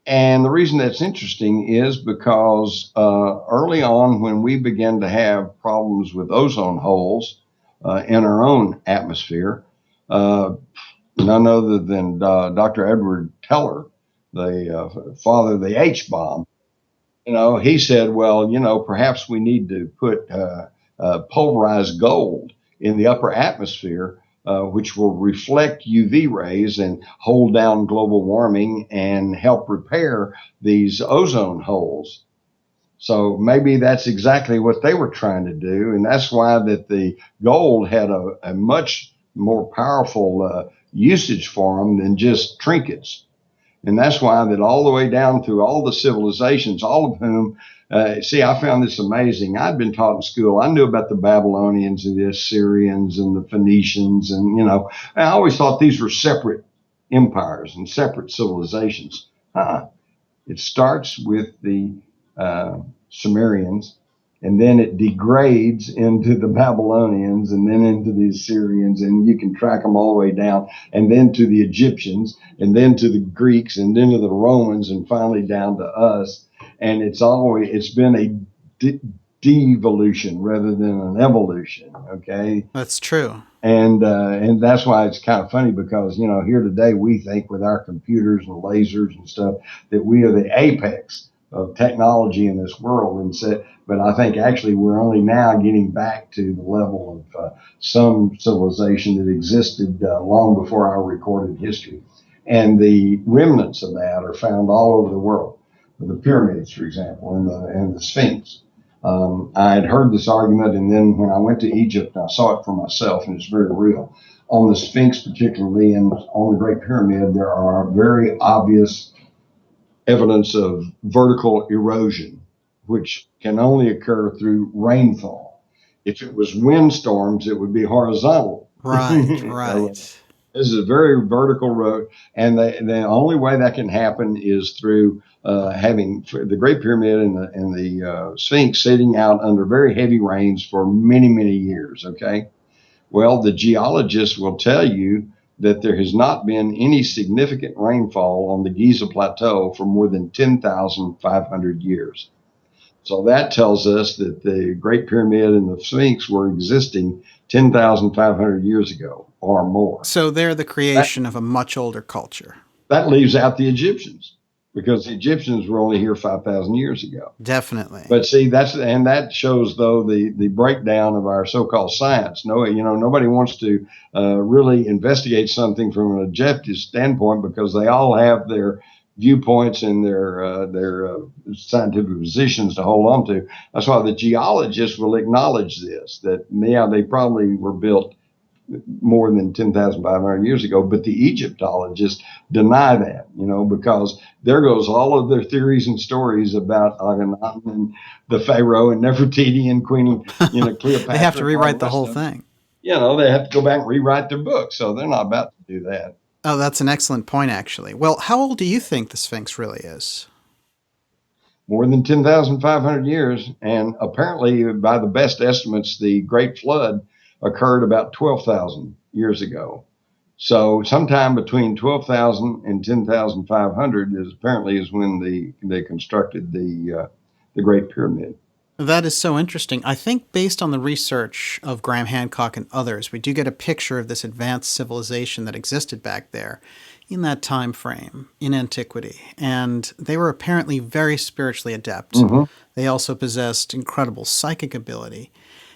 And the reason that's interesting is because early on, when we began to have problems with ozone holes in our own atmosphere, none other than Dr. Edward Teller, the father of the H-bomb, he said, well, perhaps we need to put pulverized gold in the upper atmosphere, which will reflect UV rays and hold down global warming and help repair these ozone holes. So maybe that's exactly what they were trying to do. And that's why that the gold had a much more powerful usage for them than just trinkets. And that's why that all the way down through all the civilizations, all of whom, I found this amazing. I'd been taught in school. I knew about the Babylonians and the Assyrians and the Phoenicians. And, I always thought these were separate empires and separate civilizations. It starts with the Sumerians, and then it degrades into the Babylonians, and then into the Assyrians, and you can track them all the way down, and then to the Egyptians, and then to the Greeks, and then to the Romans, and finally down to us. And it's been a devolution rather than an evolution. Okay, That's true. and that's why it's kind of funny, because here today we think with our computers and lasers and stuff that we are the apex of technology in this world, but I think actually we're only now getting back to the level of some civilization that existed long before our recorded history, and the remnants of that are found all over the world. The pyramids, for example, and the Sphinx. I had heard this argument, and then when I went to Egypt, I saw it for myself, and it's very real. On the Sphinx particularly, and on the Great Pyramid, there are very obvious evidence of vertical erosion, which can only occur through rainfall. If it was windstorms, it would be horizontal. Right, right. This is a very vertical road, and the only way that can happen is through having the Great Pyramid and the Sphinx sitting out under very heavy rains for many, many years, okay? Well, the geologists will tell you that there has not been any significant rainfall on the Giza Plateau for more than 10,500 years. So that tells us that the Great Pyramid and the Sphinx were existing 10,500 years ago or more. So they're the creation of a much older culture. That leaves out the Egyptians, because the Egyptians were only here 5,000 years ago. Definitely. But see, that shows, though, the breakdown of our so-called science. Nobody wants to really investigate something from an objective standpoint, because they all have their viewpoints and their scientific positions to hold on to. That's why the geologists will acknowledge this, that they probably were built more than 10,500 years ago, but the Egyptologists deny that, because there goes all of their theories and stories about Akhenaten and the Pharaoh and Nefertiti and Queen, Cleopatra. They have to rewrite the whole thing. They have to go back and rewrite their book, so they're not about to do that. Oh, that's an excellent point, actually. Well, how old do you think the Sphinx really is? More than 10,500 years, and apparently, by the best estimates, the Great Flood occurred about 12,000 years ago. So sometime between 12,000 and 10,500 is when they constructed the Great Pyramid. That is so interesting. I think based on the research of Graham Hancock and others, we do get a picture of this advanced civilization that existed back there in that time frame in antiquity. And they were apparently very spiritually adept. Mm-hmm. They also possessed incredible psychic ability,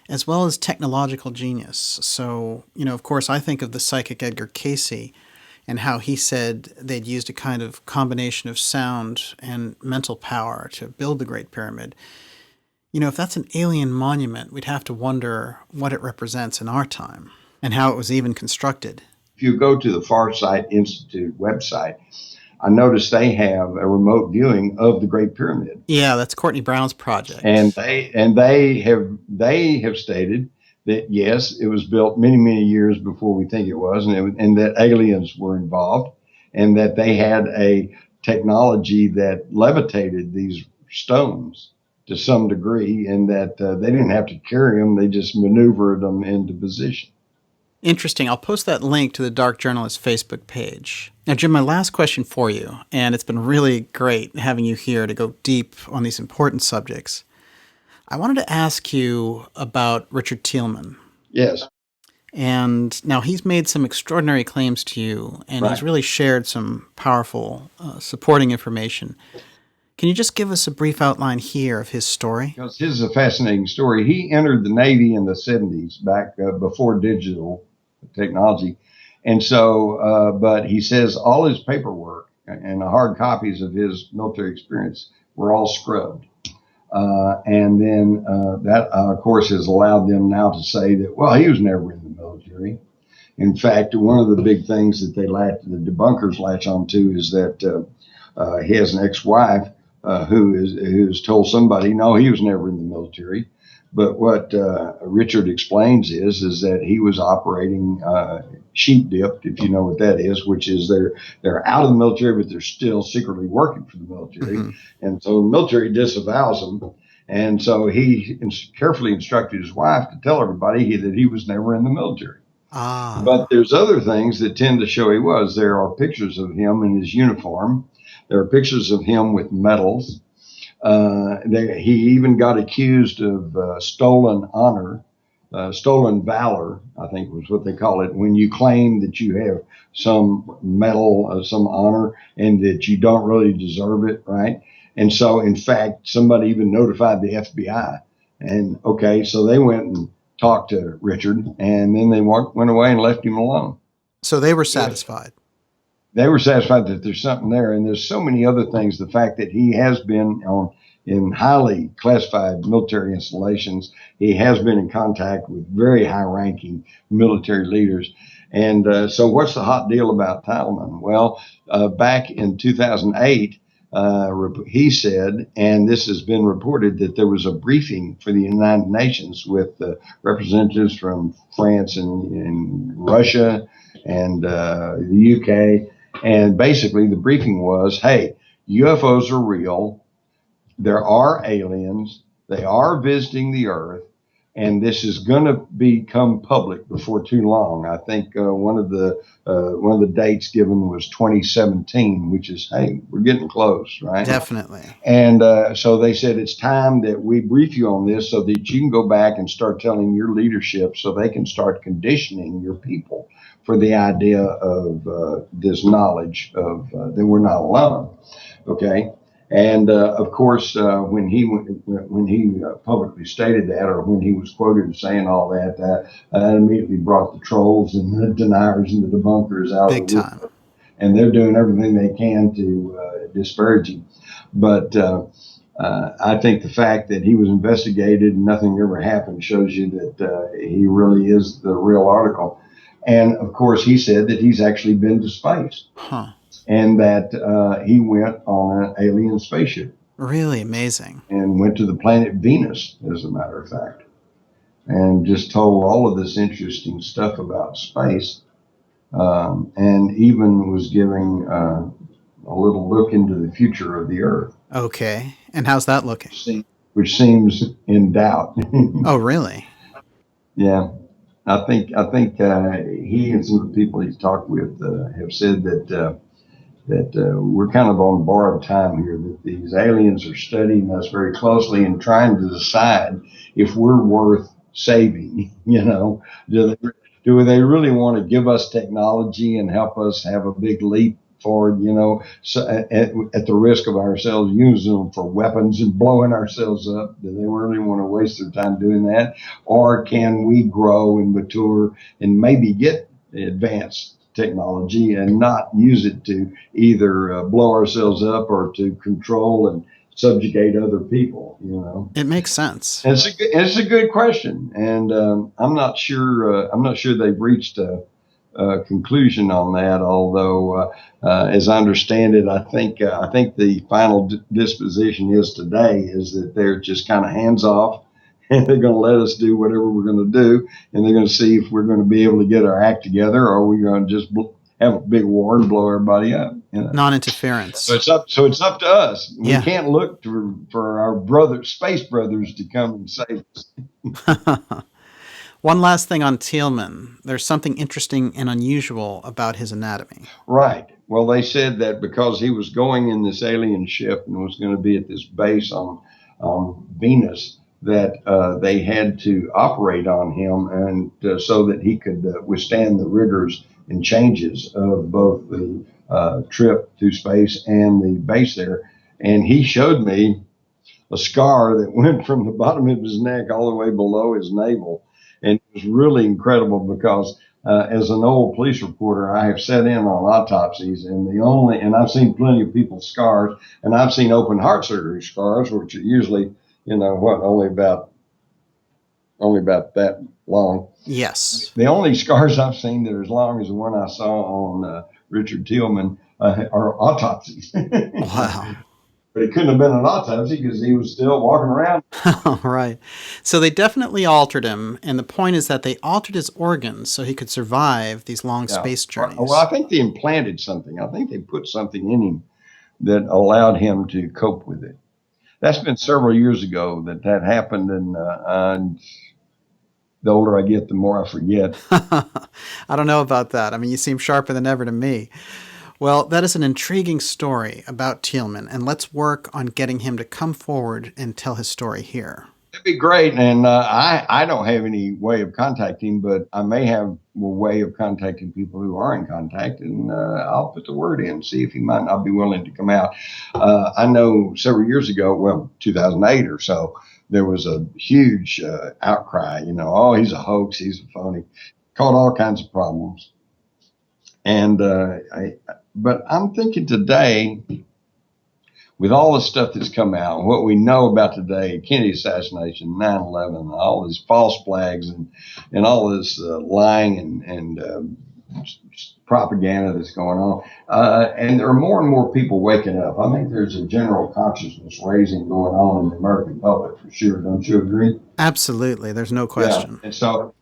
as well as technological genius. So, of course, I think of the psychic Edgar Cayce and how he said they'd used a kind of combination of sound and mental power to build the Great Pyramid. If that's an alien monument, we'd have to wonder what it represents in our time and how it was even constructed. If you go to the Farsight Institute website, I noticed they have a remote viewing of the Great Pyramid. Yeah, that's Courtney Brown's project. And they have stated that yes, it was built many, many years before we think it was, and that aliens were involved, and that they had a technology that levitated these stones to some degree, and that they didn't have to carry them; they just maneuvered them into position. Interesting. I'll post that link to the Dark Journalist Facebook page. Now, Jim, my last question for you, and it's been really great having you here to go deep on these important subjects. I wanted to ask you about Richard Thielman. Yes. And now he's made some extraordinary claims to you, and he's really shared some powerful supporting information. Can you just give us a brief outline here of his story? Because his is a fascinating story. He entered the Navy in the 70s, back before digital technology. And so, but he says all his paperwork and the hard copies of his military experience were all scrubbed. And then that, of course, has allowed them now to say that, well, he was never in the military. In fact, one of the big things that the debunkers latch onto is that he has an ex-wife who's told somebody, no, he was never in the military. But what Richard explains is that he was operating sheep dipped, if you know what that is, which is they're out of the military, but they're still secretly working for the military. Mm-hmm. And so the military disavows them. And so he carefully instructed his wife to tell everybody that he was never in the military. Ah. But there's other things that tend to show he was. There are pictures of him in his uniform. There are pictures of him with medals. He even got accused of stolen honor, stolen valor, I think was what they call it, when you claim that you have some medal, some honor, and that you don't really deserve it, right? And so, in fact, somebody even notified the FBI. And, okay, so they went and talked to Richard, and then they went away and left him alone. So they were satisfied. They were satisfied that there's something there. And there's so many other things. The fact that he has been in highly classified military installations. He has been in contact with very high-ranking military leaders. And so what's the hot deal about Teilman? Well, back in 2008, he said, and this has been reported, that there was a briefing for the United Nations with representatives from France and Russia and the UK. And basically the briefing was, hey, UFOs are real. There are aliens. They are visiting the Earth. And this is going to become public before too long. I think one of the dates given was 2017, which is, hey, we're getting close, right? Definitely. And so they said it's time that we brief you on this so that you can go back and start telling your leadership so they can start conditioning your people for the idea of this knowledge of that we're not alone. Okay. And of course, when he publicly stated that, or when he was quoted as saying all that, that immediately brought the trolls and the deniers and the debunkers out big of the time. woodwork. And they're doing everything they can to disparage him. But I think the fact that he was investigated and nothing ever happened shows you that he really is the real article. And of course, he said that he's actually been to space. Huh. And that he went on an alien spaceship. Really amazing. And went to the planet Venus, as a matter of fact. And just told all of this interesting stuff about space. And even was giving a little look into the future of the Earth. Okay. And how's that looking? Which seems in doubt. Oh, really? Yeah. I think he and some of the people he's talked with have said that we're kind of on borrowed time here, that these aliens are studying us very closely and trying to decide if we're worth saving. You know, do they really want to give us technology and help us have a big leap forward, you know, so at the risk of ourselves using them for weapons and blowing ourselves up? Do they really want to waste their time doing that? Or can we grow and mature and maybe get advanced technology and not use it to either blow ourselves up or to control and subjugate other people? You know, it makes sense. It's a good question, and I'm not sure they've reached a conclusion on that. Although, as I understand it, I think the final disposition is today is that they're just kind of hands off. And they're going to let us do whatever we're going to do, and they're going to see if we're going to be able to get our act together, or we're going to just have a big war and blow everybody up. You know? Non-interference. So it's up to us. Yeah. We can't look for our space brothers to come and save us. One last thing on Teilman. There's something interesting and unusual about his anatomy. Right. Well, they said that because he was going in this alien ship and was going to be at this base on Venus, that they had to operate on him and so that he could withstand the rigors and changes of both the trip to space and the base there. And he showed me a scar that went from the bottom of his neck all the way below his navel. And it was really incredible because as an old police reporter, I have sat in on autopsies, and I've seen plenty of people's scars, and I've seen open heart surgery scars, which are usually, you know, only about that long. Yes. The only scars I've seen that are as long as the one I saw on Richard Teilman are autopsies. Wow. But it couldn't have been an autopsy because he was still walking around. Right. So they definitely altered him, and the point is that they altered his organs so he could survive these long space journeys. Well, I think they implanted something. I think they put something in him that allowed him to cope with it. That's been several years ago that happened, and the older I get, the more I forget. I don't know about that. I mean, you seem sharper than ever to me. Well, that is an intriguing story about Thielemann, and let's work on getting him to come forward and tell his story here. It'd be great, and I don't have any way of contacting him, but I may have a way of contacting people who are in contact, and I'll put the word in, see if he might not be willing to come out. I know several years ago, well, 2008 or so, there was a huge outcry, oh, he's a hoax, he's a phony, caused all kinds of problems. And but I'm thinking today, with all the stuff that's come out, what we know about today, Kennedy assassination, 9/11, all these false flags and all this lying and propaganda that's going on, and there are more and more people waking up. I think there's a general consciousness raising going on in the American public for sure. Don't you agree? Absolutely. There's no question. Yeah. And so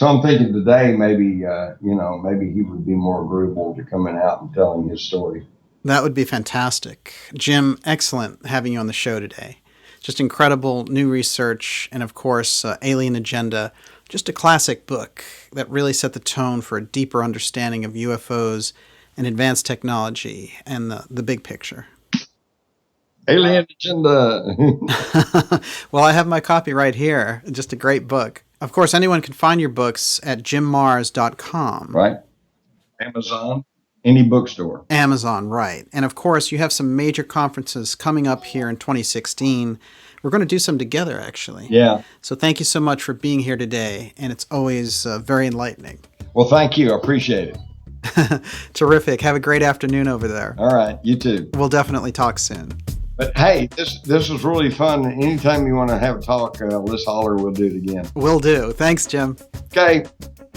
I'm thinking today maybe maybe he would be more agreeable to coming out and telling his story. That would be fantastic. Jim, excellent having you on the show today. Just incredible new research and, of course, Alien Agenda, just a classic book that really set the tone for a deeper understanding of UFOs and advanced technology and the big picture. Alien Agenda. Well, I have my copy right here. Just a great book. Of course, anyone can find your books at jimmars.com. Right. Amazon. Any bookstore. Amazon, right. And of course, you have some major conferences coming up here in 2016. We're going to do some together, actually. Yeah. So thank you so much for being here today. And it's always very enlightening. Well, thank you. I appreciate it. Terrific. Have a great afternoon over there. All right. You too. We'll definitely talk soon. But hey, this was really fun. Anytime you want to have a talk, let's holler. We'll do it again. Will do. Thanks, Jim. Okay.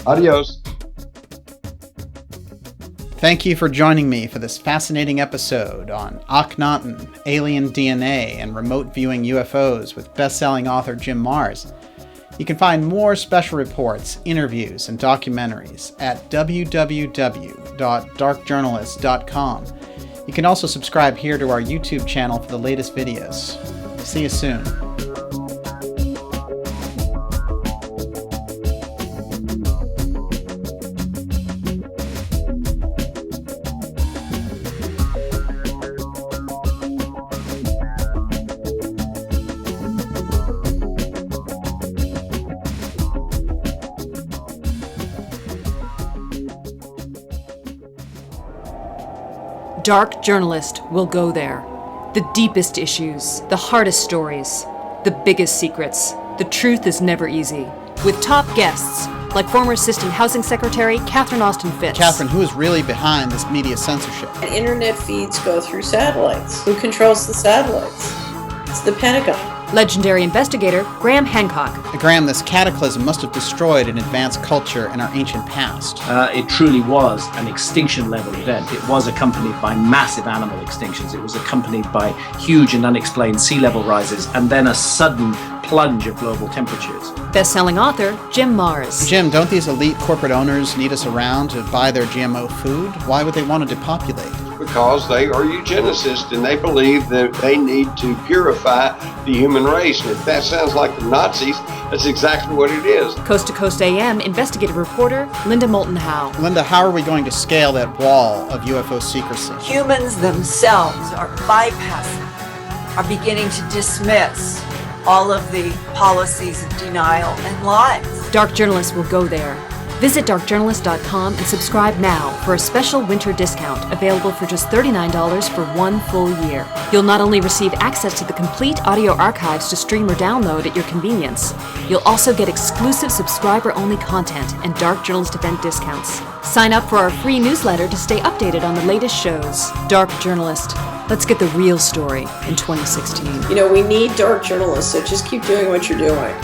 Adios. Thank you for joining me for this fascinating episode on Akhenaten, alien DNA, and remote viewing UFOs with best-selling author Jim Marrs. You can find more special reports, interviews, and documentaries at www.darkjournalist.com. You can also subscribe here to our YouTube channel for the latest videos. See you soon. Dark Journalist will go there. The deepest issues, the hardest stories, the biggest secrets. The truth is never easy. With top guests like former Assistant Housing Secretary Catherine Austin Fitts. Catherine, who is really behind this media censorship? Internet feeds go through satellites. Who controls the satellites? It's the Pentagon. Legendary investigator Graham Hancock. Graham, this cataclysm must have destroyed an advanced culture in our ancient past. It truly was an extinction-level event. It was accompanied by massive animal extinctions. It was accompanied by huge and unexplained sea level rises, and then a sudden plunge of global temperatures. Best-selling author Jim Marrs. Jim, don't these elite corporate owners need us around to buy their GMO food? Why would they want to depopulate? Because they are eugenicists and they believe that they need to purify the human race. And if that sounds like the Nazis, that's exactly what it is. Coast to Coast AM investigative reporter Linda Moulton Howe. Linda, how are we going to scale that wall of UFO secrecy? Humans themselves are bypassing, are beginning to dismiss all of the policies of denial and lies. Dark Journalist will go there. Visit darkjournalist.com and subscribe now for a special winter discount available for just $39 for 1 full year. You'll not only receive access to the complete audio archives to stream or download at your convenience, you'll also get exclusive subscriber-only content and Dark Journalist event discounts. Sign up for our free newsletter to stay updated on the latest shows. Dark Journalist. Let's get the real story in 2016. We need dark journalists, so just keep doing what you're doing.